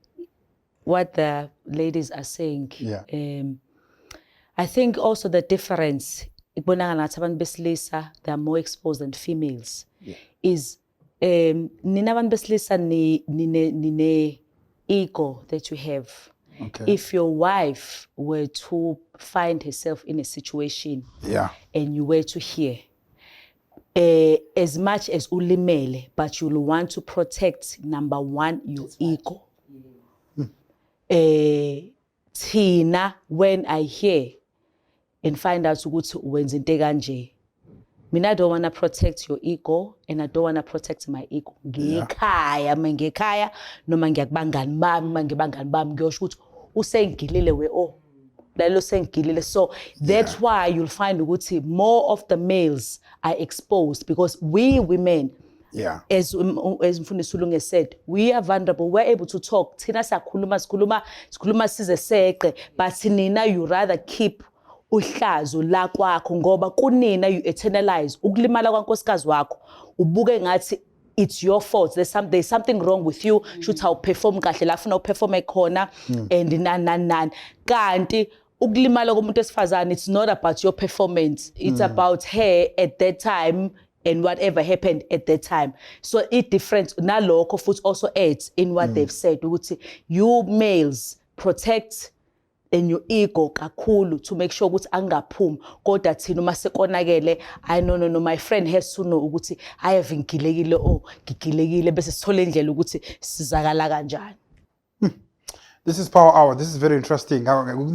what the ladies are saying? I think also the difference ibonakala nathi abantu besilisa they are more exposed than females is nina abantu besilisa nine ego that you have. Okay. If your wife were to find herself in a situation and you were to hear, as much as ulimele, but you'll want to protect, number one, your ego. Tina, when I hear and find out when's in kanje, I don't want to protect your ego and I don't want to protect my ego. Ngekaya, mangekaya, no mangekbangani bam, ngiyosho ukuthi usengilile we lelo sengilile. So that's why you'll find ukuthi more of the males are exposed because we women, as Mfundisi Ulungi said, we are vulnerable. We're able to talk. Thina siyakhuluma size seqe, but nina you rather keep uhlazo la kwakho ngoba kunina you eternalize ukulimala kwankosikazi wakho ubuke ngathi it's your fault. There's something wrong with you. Should how perform kahle la funa uperform ekhona and nan. Kanti ukulimala komuntu esifazane, it's not about your performance. It's about her at that time and whatever happened at that time. So it different nalokho futhi also adds in what they've said ukuthi you males protect and your ego kakhulu to make sure ukuthi angaphumi kodwa thina uma sekonakele I no my friend has to know ukuthi I have ngigilekile ngigilekile bese sithola indlela ukuthi sizakala kanjani. This is Power Hour. This is very interesting.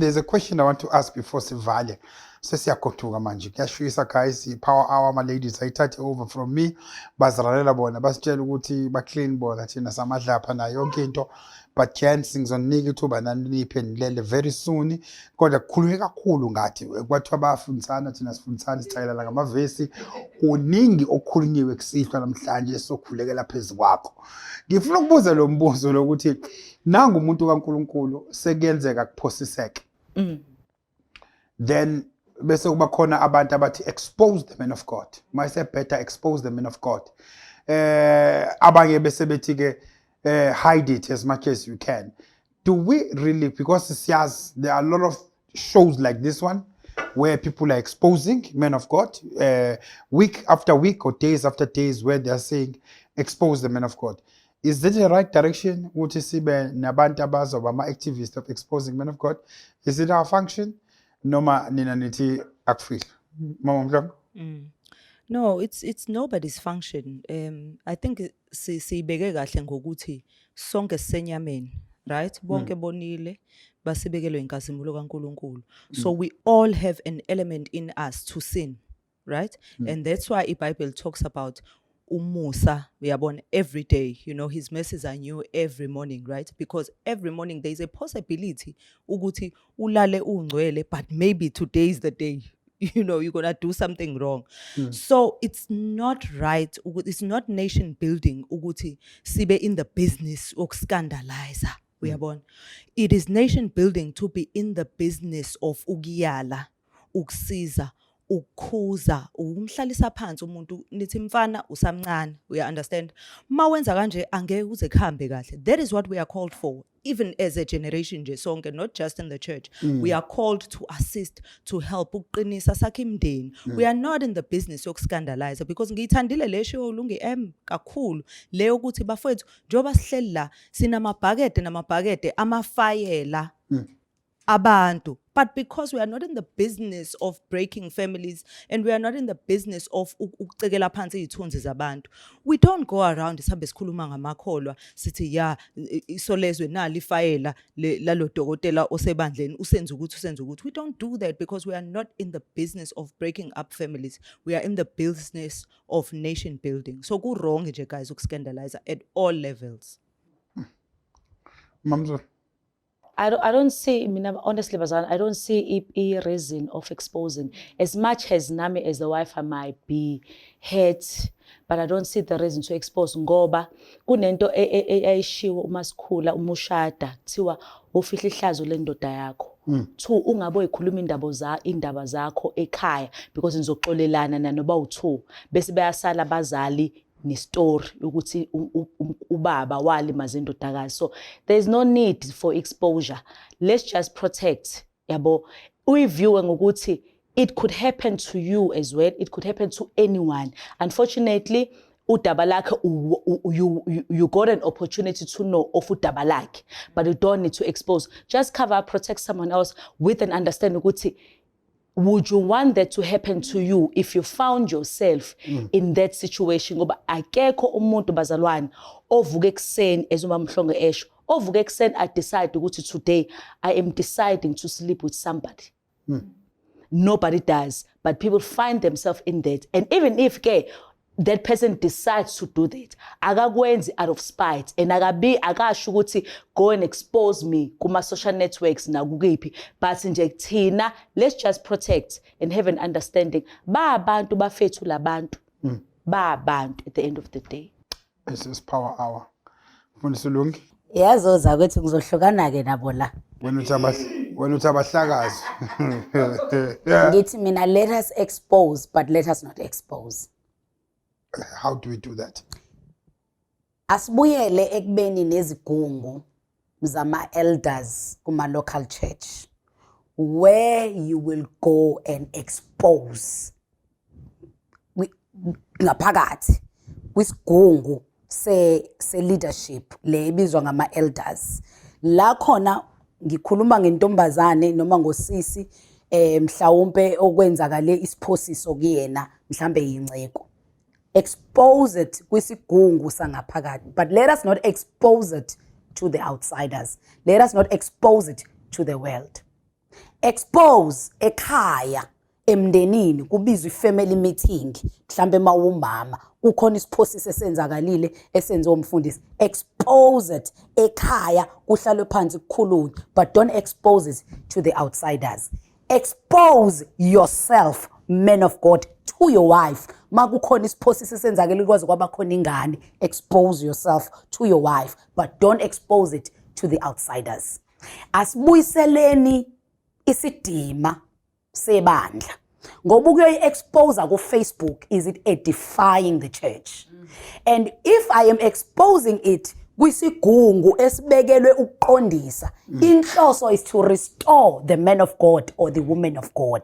There's a question I want to ask before sivale. Sesiyakhothuka manje. Kuyashisa guys, Power Hour my ladies ayithathe over from me. Baziralela bona basitshela ukuthi ba clean bona thina samadlapha na yonke into. But chance ngizonika ithuba nani niphendulele very soon. Kodwa kukhulunywe kakhulu ngathi kwathiwa bayafundisana thina sifundisana sicayela ngamavesi uningi okukhulunyiwe kusihlwa namhlanje sokhulekela phezulu kwakho. Ngifuna ukubuza lo mbuzo lokuthi nangu umuntu kaNkulunkulu sekuyenzeka kuphosiseke. Then bese kuba khona abantu abathi expose the men of God. Mayise better expose the men of God. Abanye bese bethi ke hide it as much as you can. Do we really, because there are a lot of shows like this one where people are exposing men of God week after week or days after days where they are saying expose the men of God. Is that the right direction? What is sibe nabantu abazoba ama-activists of exposing men of God? Is it our function? Noma nina nithi akufihla. Mama Mhlongo? No, it's nobody's function. I think sibeke kahle ngokuthi sonke senyameni, right? Bonke bonile basibekelwe inkazimulo kaNkulunkulu. So we all have an element in us to sin, right? And that's why the Bible talks about umusa, uyabona, every day. You know, his mercies are new every morning, right? Because every morning there is a possibility ukuthi ulale ungcwele, but maybe today is the day. You know, you're going to do something wrong. So it's not right. It's not nation building. Uguti sibe in the business of scandalizer. Uyabona. It is nation building to be in the business of ugiyala, uksiza, ukhuza, umhlalisa phansi umuntu nithi mfana usamncane. We understand. Mawenza kanje angeke uze kuhambe kahle. That is what we are called for. Even as a generation nje sonke, not just in the church. We are called to assist, to help uqinisa sakhe imndeni. We are not in the business yokuscandalize because ngiyithandile lesho lungi kakhulu leyo ukuthi bafowethu njoba sihleli la sinamabhakede amafayela abantu. But because we are not in the business of breaking families and we are not in the business of ukucekela phansi izithunzi zabantu, we don't go around sihambe sikhuluma ngamakholwa sithi ya isolezwe nali ifayela lalo dokotela osebandleni usenza ukuthi. We don't do that because we are not in the business of breaking up families. We are in the business of nation building. So go wrong nje guys ukuscandalize at all levels. Mamzo. I don't see, honestly, Bazan, I don't see a reason of exposing. As much as Nami as the wife I might be hurt, but I don't see the reason to expose. Ngoba, kunento eshiwo umasikhula umushada, kuthiwa ufihla ihlazo lendoda yakho. Two, ungabo ikhuluma indaba zakho ekhaya because nizoxolelana nanoba u2. Bese bayasala abazali ni-story ukuthi ubaba walimaza indodakazi. So there's no need for exposure. Let's just protect. Yabo, uyiviwe ngokuthi it could happen to you as well. It could happen to anyone. Unfortunately, udaba lakhe you got an opportunity to know of udaba lakhe, but you don't need to expose. Just cover, protect someone else with an understanding ukuthi would you want that to happen to you if you found yourself in that situation? Ngoba akekho umuntu bazalwane ovuka ekseni ezuma MHLONGO esho ovuka ekseni I decide ukuthi today I am deciding to sleep with somebody. Nobody does, but people find themselves in that. And even if that person decides to do that, akakwenzi out of spite and akasho ukuthi go and expose me kuma social networks na kukiphi, but nje thina let's just protect and have an understanding. Ba abantu bafethu labantu ba abantu at the end of the day. This is Power Hour. Mfundisi Lungi. Yazoza kwethu ngizohlukana ke nabo la. Wena uthi Wena uthi abahlakazi. Yeah. Ngithi mina, let us expose, but let us not expose. How do we do that? Asibuyele ekubeni nezigungu zama elders kuma local church where you will go and expose ngaphakathi kwisigungu se leadership le ibizwa ngama elders. La khona ngikhuluma ngentombazane noma ngosisi mhlawumbe okwenzakale isiphosiso kuyena mhlambe yinceko. Expose it kwisigungu sangaphakathi, but let us not expose it to the outsiders. Let us not expose it to the world. Expose ekhaya emndenini kubizwa ifamily meeting mhlambe mawumama ukhona isiphosiso esenzakalile esenziwa umfundisi. Expose it ekhaya kuhlalwe phansi kukhulunywe, but don't expose it to the outsiders. Expose yourself, men of God, to your wife. Makukhona isiphosiso esenzakile kwaze kwaba khona ingane, expose yourself to your wife, but don't expose it to the outsiders. Asibuyiseleni isidima sebandla. Ngoba ukuyoyi-expose ku Facebook, is it edifying the church? And if I am exposing it kwisigungu esibekelwe ukuqondisa, inhloso is to restore the man of God or the woman of God.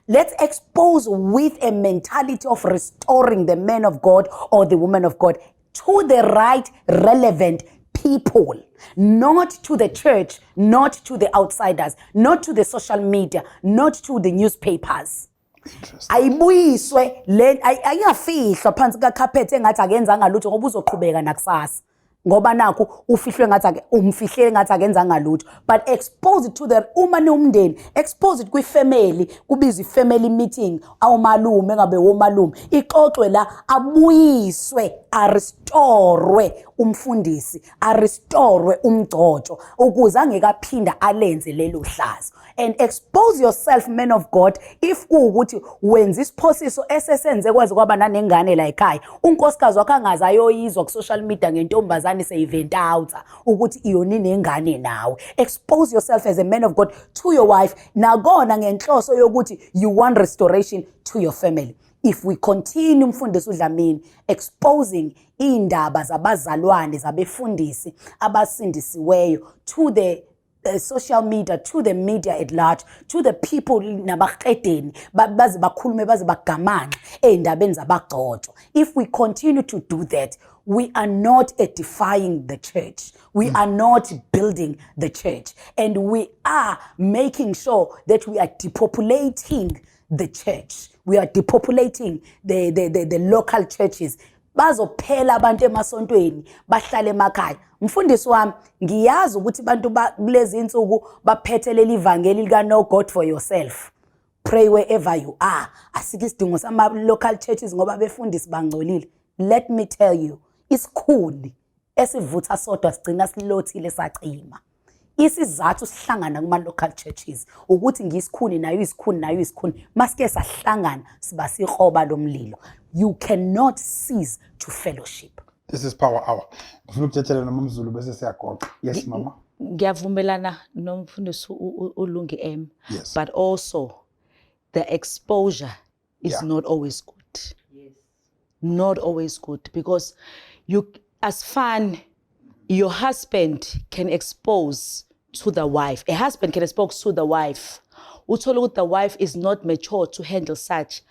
Let's expose with a mentality of restoring the man of God or the woman of God to the right relevant people, not to the church, not to the outsiders, not to the social media, not to the newspapers. Ayibuyiswe le ayingafihlwa phansi kacarpet engathi akenzanga lutho ngoba uzoqhubeka nakusasa. Ngoba nakho ufihlwe ngathi umfihle ngathi akenzanga lutho, but expose it to the uma nomndeni, expose it kwi-family, kubizwa i-family meeting, awumalume ngabe womalume, ixoxwe la, abuyiswe, arestorwe umfundisi, arestorwe umgcotsho ukuze angekaphinda alenze lelo hlazo. And expose yourself, men of God, if kuwukuthi wenza isiphosiso esesenze kwaze kwaba nanengane la ekhaya, unkosikazi wakhe angaze ayoyizwa ku social media ngentombazane se-event out ukuthi iyoni nengane nawe. Expose yourself as a man of God to your wife, nakona ngenhloso yokuthi you want restoration to your family. If we continue umfundisi uDlamini exposing indaba zabazalwane zabefundisi abasindisiweyo to the social media, to the media at large, to the people nabaqedeni baze bakhulume baze bagamanxe endabeni zabagcotsho. If we continue to do that, we are not edifying the church. We are not building the church. And we are making sure that we are depopulating the church. We are depopulating the local churches. Bazophela abantu emasontweni bahlale emakhaya. Mfundisi wami ngiyazi ukuthi abantu kulezi insuku baphethelele ivangeli lika no God for yourself. Pray wherever you are. Asikho isidingo sama local churches ngoba befundisi bangcolile. Let me tell you, isikhuli esivutha sodwa sigcina silothile sacima. Isizathu sihlangana kuma local churches ukuthi ngisikhuni nayo isikhuni nayo isikhuni masike sahlangana siba sihoba lomlilo. You cannot cease to fellowship. This is Power Hour. Ngifuna ukuthethelana nomama Zulu bese siyagoqa. Yes mama. Ngiyavumelana nomfundisi uLungi M. Yes. But also the exposure is not always good. Yes. Not always good, because you, as fun, your husband can expose to the wife. A husband can expose to the wife. Uthole ukuthi the wife is not mature to handle such.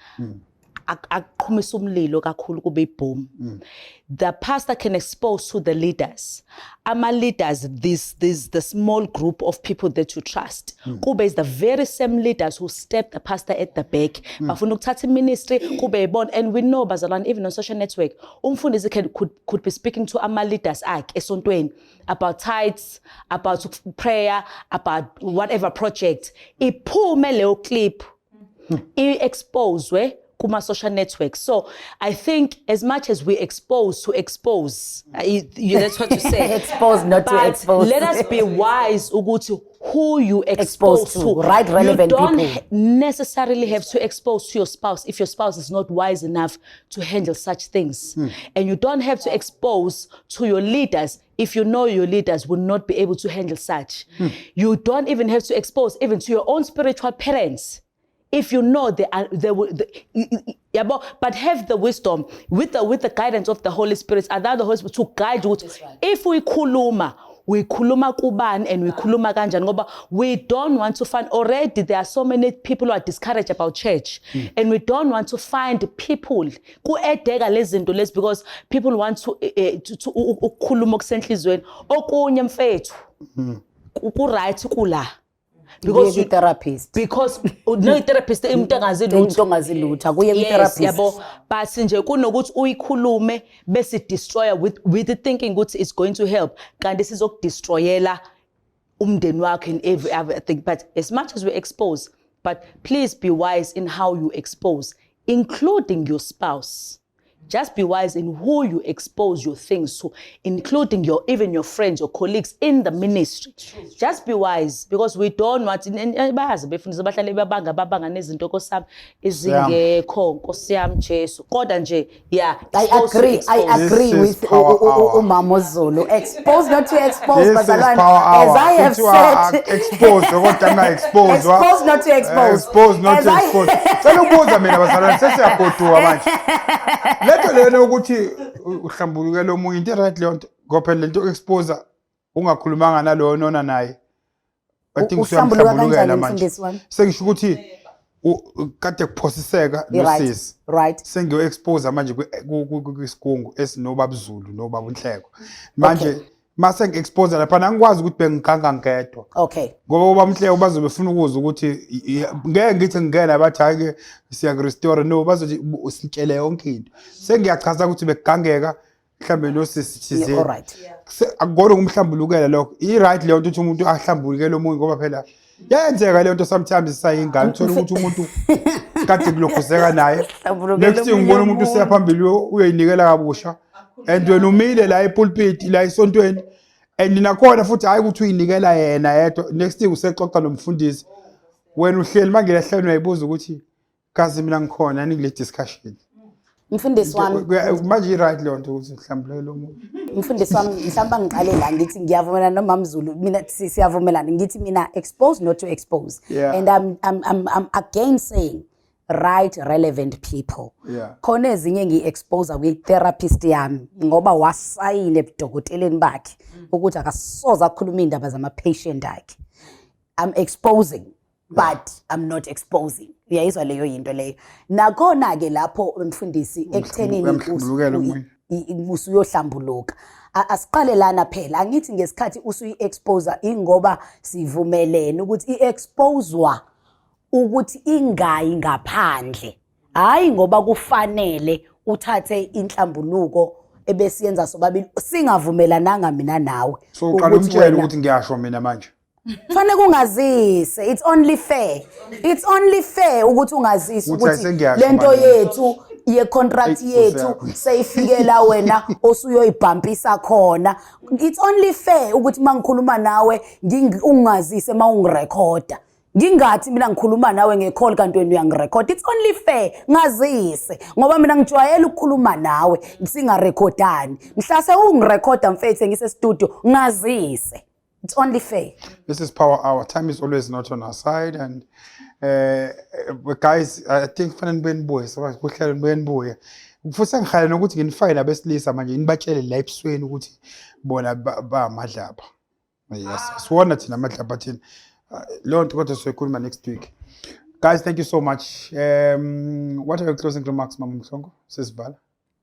Aqhumisa umlilo kakhulu kube ibhomu. The pastor can expose to the leaders. Ama leaders, the small group of people that you trust. Kube is the very same leaders who step the pastor at the back. Bafuna ukuthatha ministry kube ibona, and we know bazalwane even on social network umfundisi could be speaking to ama leaders akhe esontweni about tithes, about prayer, about whatever project. Iphume leyo clip i-expose kuma social networks. So I think as much as we expose to expose, that's what you say. Expose, not to expose. Let us be wise ukuthi who you expose to. Right, relevant you don't people. necessarily have to expose to your spouse if your spouse is not wise enough to handle such things. And you don't have to expose to your leaders if you know your leaders will not be able to handle such. You don't even have to expose even to your own spiritual parents if you know they will. But have the wisdom with the guidance of the Holy Spirit, allow the Holy Spirit to guide you. Right. If we kuluma kubani and we kuluma kanjani ngoba we don't want to find, already there are so many people who are discouraged about church, and we don't want to find people ku-edeka lezinto lezi because people want to ukukhuluma okusenhlizweni okunye mfethu ku-right kula. Because you therapist. Because no therapist umuntu engazi lutho kuye ku-therapist. Yabo, but nje kunokuthi uyikhulume bese destroyer with the thinking ukuthi it's going to help kanti sizokudestroyela umndeni wakhe and everything. But as much as we expose, but please be wise in how you expose, including your spouse. Just be wise in who you expose your things to, including even your friends, your colleagues in the ministry. Just be wise, because we don't want bayazi befundisa bahlale babanga nezinto nkosami izingekho nkosiyami Jesu. Kodwa nje yeah, I agree with uMama Zulu. Expose, not to expose, but as I have said, expose kodwa na expose. Expose, not to expose. Expose, not to expose. Sekubuza mina bazalwane sesiyagoduka manje. Letho lena ukuthi uhlambulukela omunye into right leyo nto ngoba lento expose ungakhulumanga nalo nona naye. I think uhlambulukela manje. Sengisho ukuthi kade kuphosiseka nosisi. Right. Sengiyo expose manje kwisigungu esinobaba Zulu nobaba Nhleko. Manje mase ngi-expose lapha angikwazi ukuthi bengiganga ngedwa. Okay. Ngoba ubaba Nhleko bazobe befuna ukuza ukuthi ngeke ngithi ngingena bathi hayi siyakurestore no bazothi usitshele yonke into. Sengiyachaza ukuthi bekugangeka mhlambe nosisi thizeni. Alright. Akubona ngumhlambulukela lokho. I-right leyo nto ukuthi umuntu ahlambulukele omunye ngoba phela yenzeka leyo nto sometimes isayingane uthola ukuthi umuntu kade kulokhuzeka naye. Next thing ngibona umuntu useyaphambili uyoyinikela kabusha. And wena umile la epulpit la isontweni and nakhona futhi hayi ukuthi uyinikela yena yedwa. Next thing usexoxa nomfundisi wena uhleli mangela hlelo uyayibuza ukuthi kazi mina ngikhona yani kule discussion. Mfundisi wami manje i-right leyo nto ukuthi mhlambulelo omuntu. Mfundisi wami mhlamba ngiqale la ngithi ngiyavumelana noMama Zulu, mina siyavumelana ngithi mina expose not to expose. And I'm again saying right relevant people. Khona ezinye ngi-expose kwi-therapist yami ngoba wasayine ebudokoteleni bakhe ukuthi akasoze akhuluma indaba zama-patient akhe. I'm exposing but I'm not exposing. Uyayizwa leyo yinto leyo. Nakhona ke lapho mfundisi ekuthenini usuyohlambuluka. Asiqale lana phela angithi ngesikhathi usuyi-expose ingoba sivumelene ukuthi i-exposewa ukuthi ingayi ngaphandle, hayi ngoba kufanele uthathe inhlambuluko ebesiyenza sobabili singavumelananga mina nawe. So uqala umtshela ukuthi ngiyasho mina manje. Fanele kungazise, it's only fair. It's only fair ukuthi ungazise ukuthi lento yethu ye-contract yethu seyifikela wena osuyoyibhampisa khona. It's only fair ukuthi mangikhuluma nawe ungazise mawungirekhoda. Ngingathi mina ngikhuluma nawe ngecall kanti wena uyangirecord. It's only fair ngazise ngoba mina ngijwayele ukukhuluma nawe singarekhodani. Mhlase ungirekhoda mfethu ngise studio ngazise. It's only fair. This is Power Hour. Time is always not on our side, and guys, I think fanele nibenbuye sabazi kuhlala nibenbuye. Kufuthi ngikhale nokuthi nginifayile abesilisa manje nibatshele la ebusweni ukuthi bona ba amadlaba. Yes, siwona thina amadlaba thina. Lord, what is your next week? Guys, thank you so much. What are your closing remarks, Mama MHLONGO? Sis Vala?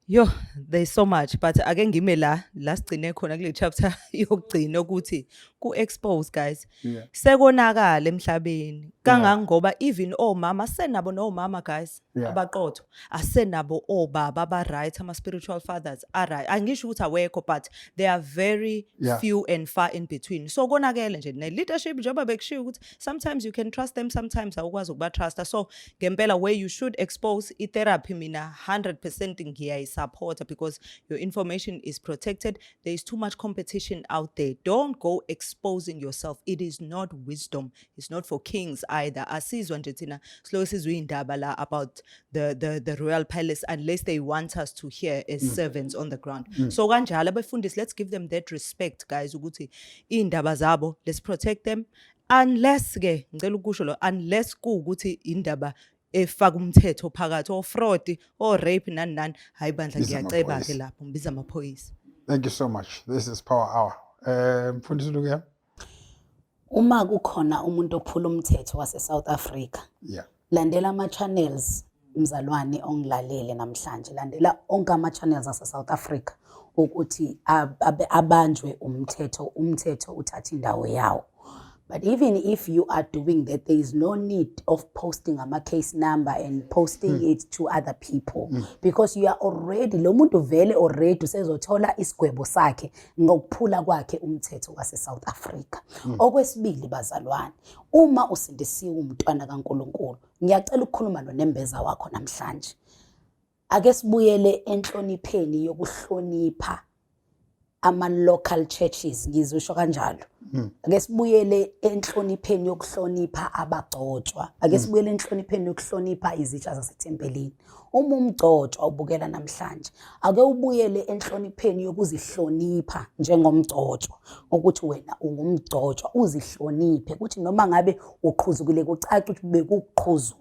Yo, there's so much, but ake ngime la sigcine khona kule chapter yokugcina ukuthi ku-expose guys. Yeah. Sekonakala emhlabeni. Yeah. Kangangoba even omama senabo nomama guys Yeah. abaqotho. Asenabo obaba aba-right, ama-spiritual fathers are-right. Angisho ukuthi awekho, but they are very Yeah. few and far in between. So konakele nje ne-leadership njengoba bekushiwo ukuthi sometimes you can trust them, sometimes awukwazi ukuba-trusta. So ngempela where you should expose i-therapy mina 100% ngiyayisupport because your information is protected. There is too much competition out there. Don't go exposing yourself. It is not wisdom. It's not for kings either. Asizwa nje thina slow sizwe indaba la about the royal palace unless they want us to hear as servants on the ground. So kanjalo abefundisi, let's give them that respect guys ukuthi indaba zabo, let's protect them. Unless ke ngicela ukusho lo, unless kuukuthi indaba efaka umthetho phakathi o fraud o rape nani hayi bandla ngiyaceba ke lapho ngibiza amaphoyisa. Thank you so much. This is Power Hour. Mfundisi Lungi. Uma kukhona umuntu ophula umthetho wase South Africa, Yeah. landela ama-channels mzalwane ongilalele namhlanje, landela onke ama-channels ase South Africa ukuthi abanjwe umthetho uthatha indawo yawo. But even if you are doing that, there is no need of posting a case number and posting it to other people because you are already, lo muntu vele already usezothola isigwebo sakhe ngokuphula kwakhe umthetho wase South Africa. Okwesibili bazalwane, uma usindisiwe umntwana kaNkulunkulu, ngiyacela ukukhuluma nonembeza wakho namhlanje. Ake sibuyele enhlonipheni yokuhlonipha ama-local churches, ngizisho kanjalo. Ake sibuyele enhlonipheni yokuhlonipha abagcotshwa. Ake sibuyele enhlonipheni yokuhlonipha izitsha zasethempelini. Uma umgcotshwa ubukela namhlanje, ake ubuyele enhlonipheni yokuzihlonipha njengomgcotshwa, ukuthi wena ungumgcotshwa uzihloniphe, ukuthi noma ngabe uqhuzukile kucaca ukuthi bekuqhuzu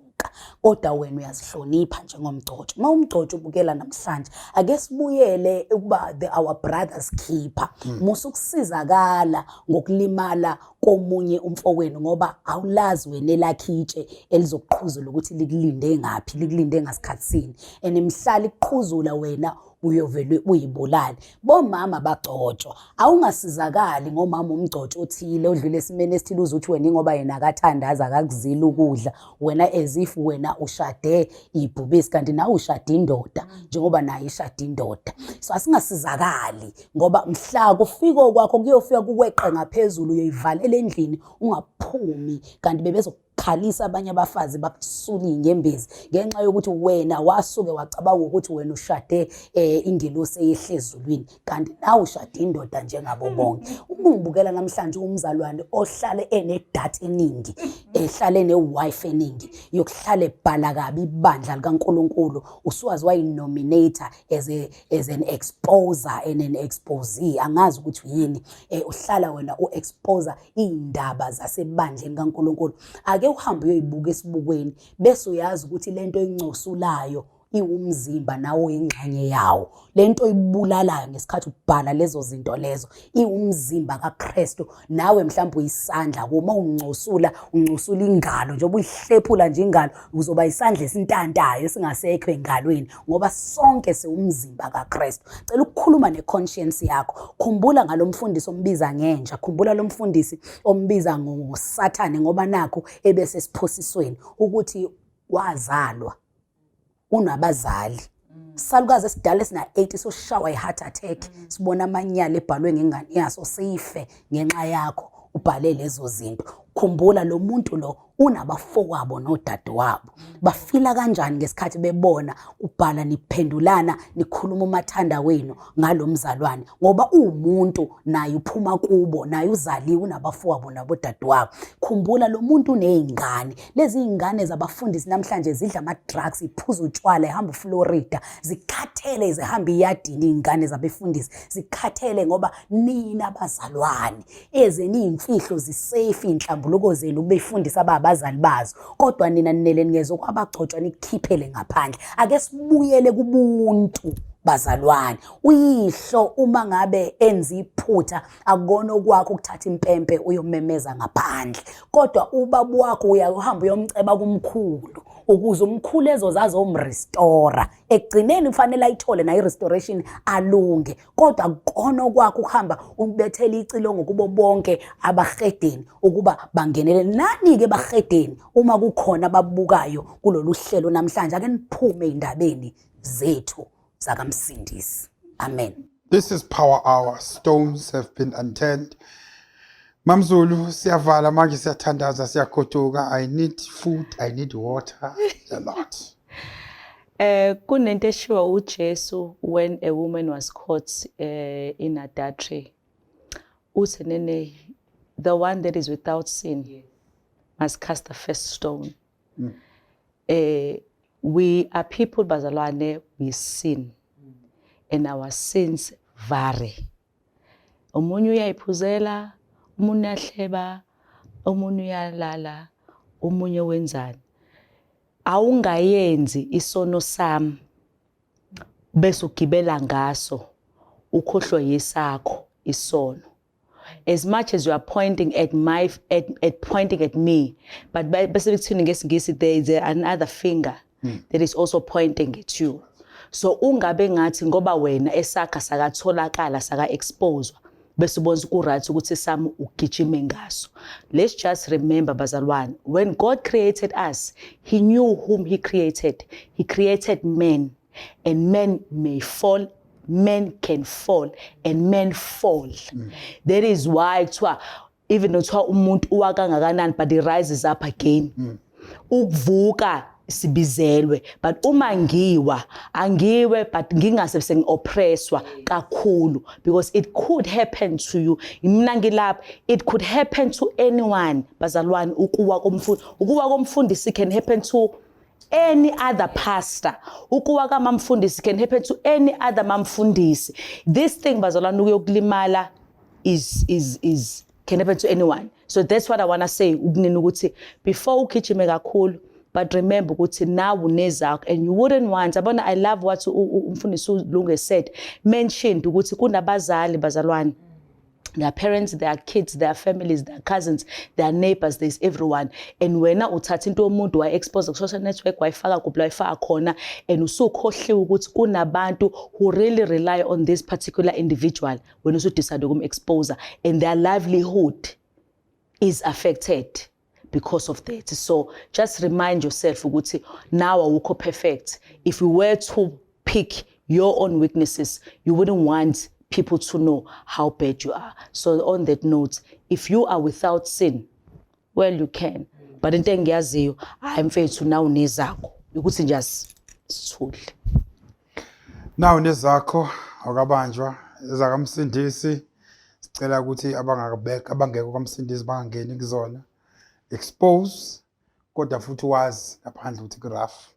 kodwa wena uyazihlonipha njengomgcotshwa. Uma umgcotshwa ubukela namhlanje, ake sibuyele ukuba our brothers keeper. Musukusizakala ngokulimala komunye umfowenu ngoba awulazi wena elakhitshe elizokuqhuzula ukuthi likulinde ngaphi, likulinde ngasikhatsini. Enemhlala iqhuzula wena uyovele uyibulali. Bomama bagcotshwa, awungasizakali ngomama umgcotshwa othile odlule esimene esithile uzuthi wena ngoba yena akathandaza akakuzila ukudla, wena as if wena ushade ibhubesi kanti nawe ushade indoda njengoba naye ishade indoda. So asingasizakali ngoba mhla kufika kwakho kuyofika kukweqe ngaphezulu uyoyivalela endlini ungaphumi kanti bebezokukhalisa abanye abafazi bakusula inyembezi ngenxa yokuthi wena wasuke wacabanga ukuthi wena ushade ingelosi eyehle ezulwini kanti nawe ushade indoda njengabo bonke. Uma ubukela namhlanje umzalwane ohlale enedatha eningi, ehlale newife eningi, yokuhlala ebhala kabi ibandla likaNkulunkulu, usuwazi wayinominator as an exposer and an exposee, angazi ukuthi yini, uhlala wena uexposer indaba zasebandleni kaNkulunkulu. Ake uhambe uyoyibuka esibukweni bese uyazi ukuthi lento ingcosulayo iwumzimba nawo ingxenye yawo. Lento ibulalayo ngesikhathi ubhala lezo zinto lezo iwumzimba kaKristu, nawe mhlawumbe uyisandla uma ungcosula ingalo njengoba uyihlephula nje ingalo uzoba isandla esintantayo esingasekho engalweni ngoba sonke siwumzimba kaKristu. Cela ukukhuluma neconscience yakho. Khumbula ngalomfundisi ombiza ngenja, khumbula lo mfundisi ombiza ngoSathane ngoba nakho ebese siphosisweni ukuthi wazalwa unabazali. Salukazi esidala esina 80 soshawa i-heart attack, sibona amanyala ebhalwe ngengane yaso sife ngenxa yakho ubhale lezo zinto. Khumbula lo muntu lo unabafowabo nodadewabo. Bafila kanjani ngesikhathi bebona ubhala niphendulana nikhuluma umathanda wenu ngalomzalwane ngoba umuntu naye uphuma kubo, naye uzaliwe unabafowabo nabodadewabo. Khumbula lo muntu unezingane. Lezi izingane zabafundisi namhlanje zidla ama-drugs, iphuza utshwala, ihamba uFlorida, zikhathele zihamba iyadini izingane zabefundisi. Zikhathele ngoba nina abazalwane ezeniyimfihlo zisafe inhlambuluko zenu befundisa abazali bazo, kodwa nina ninele nigezo kwabagcotshwa nikhiphele ngaphandle. Ake sibuyele kubuntu bazalwane. Uyihlo uma ngabe enza iphutha akukona okwakho ukuthatha impempe uyomemeza ngaphandle, kodwa ubaba wakho uyahamba uyomceba kumkhulu ukuze umkhulu ezozazi omrestora ekugcineni kufanele ayithole nayo restoration alunge kodwa kona kwakho ukuhamba ubethela icilongo kubo bonke abahedeni ukuba bangenele nani ke bahedeni uma kukhona ababukayo kulolu hlelo namhlanje ake niphume indabeni zethu zakamsindisi amen. This is Power Hour. Stones have been unturned. Mamzulu, siyavala manje siyathandaza siyakhothuka. I need food, I need water, a lot. Kunento eshiwa uJesu when a woman was caught in adultery. Usenene, the one that is without sin must cast the first stone. We are people, bazalwane, we sin. And our sins vary. Omunye uyayiphuzela, omunye uyahleba, omunye uyalala, omunye wenzani. Awungayenzi isono sami bese ugibela ngaso ukhohlwa yesakho isono. As much as you are pointing at pointing at me, but bese bekuthini ngesingisi there is another finger that is also pointing at you. So ungabe ngathi ngoba wena esakha sakatholakala saka exposed bese ubonza kuright ukuthi sami ugijime ngaso. Let's just remember bazalwane, when God created us, he knew whom he created. He created men, and men may fall, men can fall, and men fall. That is why even though umuntu uwakangakanani but he rises up again. Ukuvuka sibizelwe, but uma ngiwa angiwe but ngingase sengioppresswa kakhulu because it could happen to you. Mina ngilapha, it could happen to anyone. Bazalwane, ukuwa komfundisi can happen to any other pastor. Ukuwa kamamfundisi can happen to any other mamfundisi. This thing bazalwane ukuyokulimala is can happen to anyone. So that's what I want to say before ukijime kakhulu. But remember, now and you wouldn't want. I love what Umfundisi Lungi said. Mentioned kunabazali bazalwane. Their parents, their kids, their families, their cousins, their neighbors, there's everyone. And when uthatha into umuntu wa expose ku social network wayifaka kupla wayifaka khona and usukhohliwe ukuthi kunabantu who really rely on this particular individual when usudecide ukumexpose and their livelihood is affected because of that. So just remind yourself ukuthi now awukho perfect. If we were to pick your own weaknesses, you wouldn't want people to know how bad you are. So on that note, if you are without sin, well, you can. But into engiyaziyo, I'm mfethu now nezakho ukuthi just sithule. Now nezakho akabanjwa ezakamsindisi sicela ukuthi abangekho kamsindisi bangangeni kuzona. Expose kodwa futhi wazi ngaphandle ukuthi graph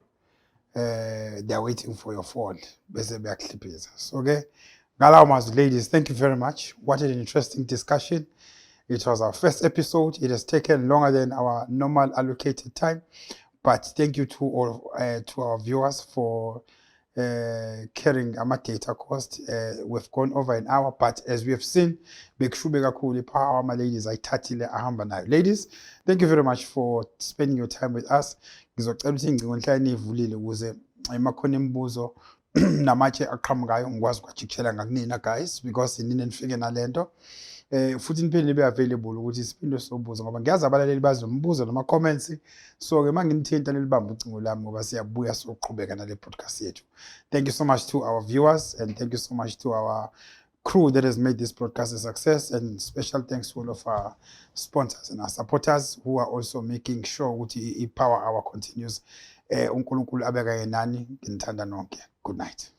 they are waiting for your fall bese beyakuhlipheza. So ke ngalawo mazwi ladies, thank you very much. What an interesting discussion. It was our first episode. It has taken longer than our normal allocated time, but thank you to all to our viewers for carrying our data cost. We've gone over an hour, but as we have seen, Power my ladies, I tatile ahamba nayo. Ladies, thank you very much for spending your time with us. Ngizocela ukuthi ngigonhlane ivulile ukuze emakhona imibuzo namatshe aqhamukayo ngikwazi ukujikishela ngakunina guys because inini nifike nalento. Futhi niphinde nibe available ukuthi siphinde sobuza ngoba ngiyazi abalaleli bazombuza noma comments. So ke manginithinta lelibamba ucingo lami ngoba siyabuya soqhubeka nale podcast yethu. Thank you so much to our viewers and thank you so much to our crew that has made this broadcast a success, and special thanks to all of our sponsors and our supporters who are also making sure ukuthi Power Hour continues. uNkulunkulu abeka yenani. Nginithanda nonke. Good night.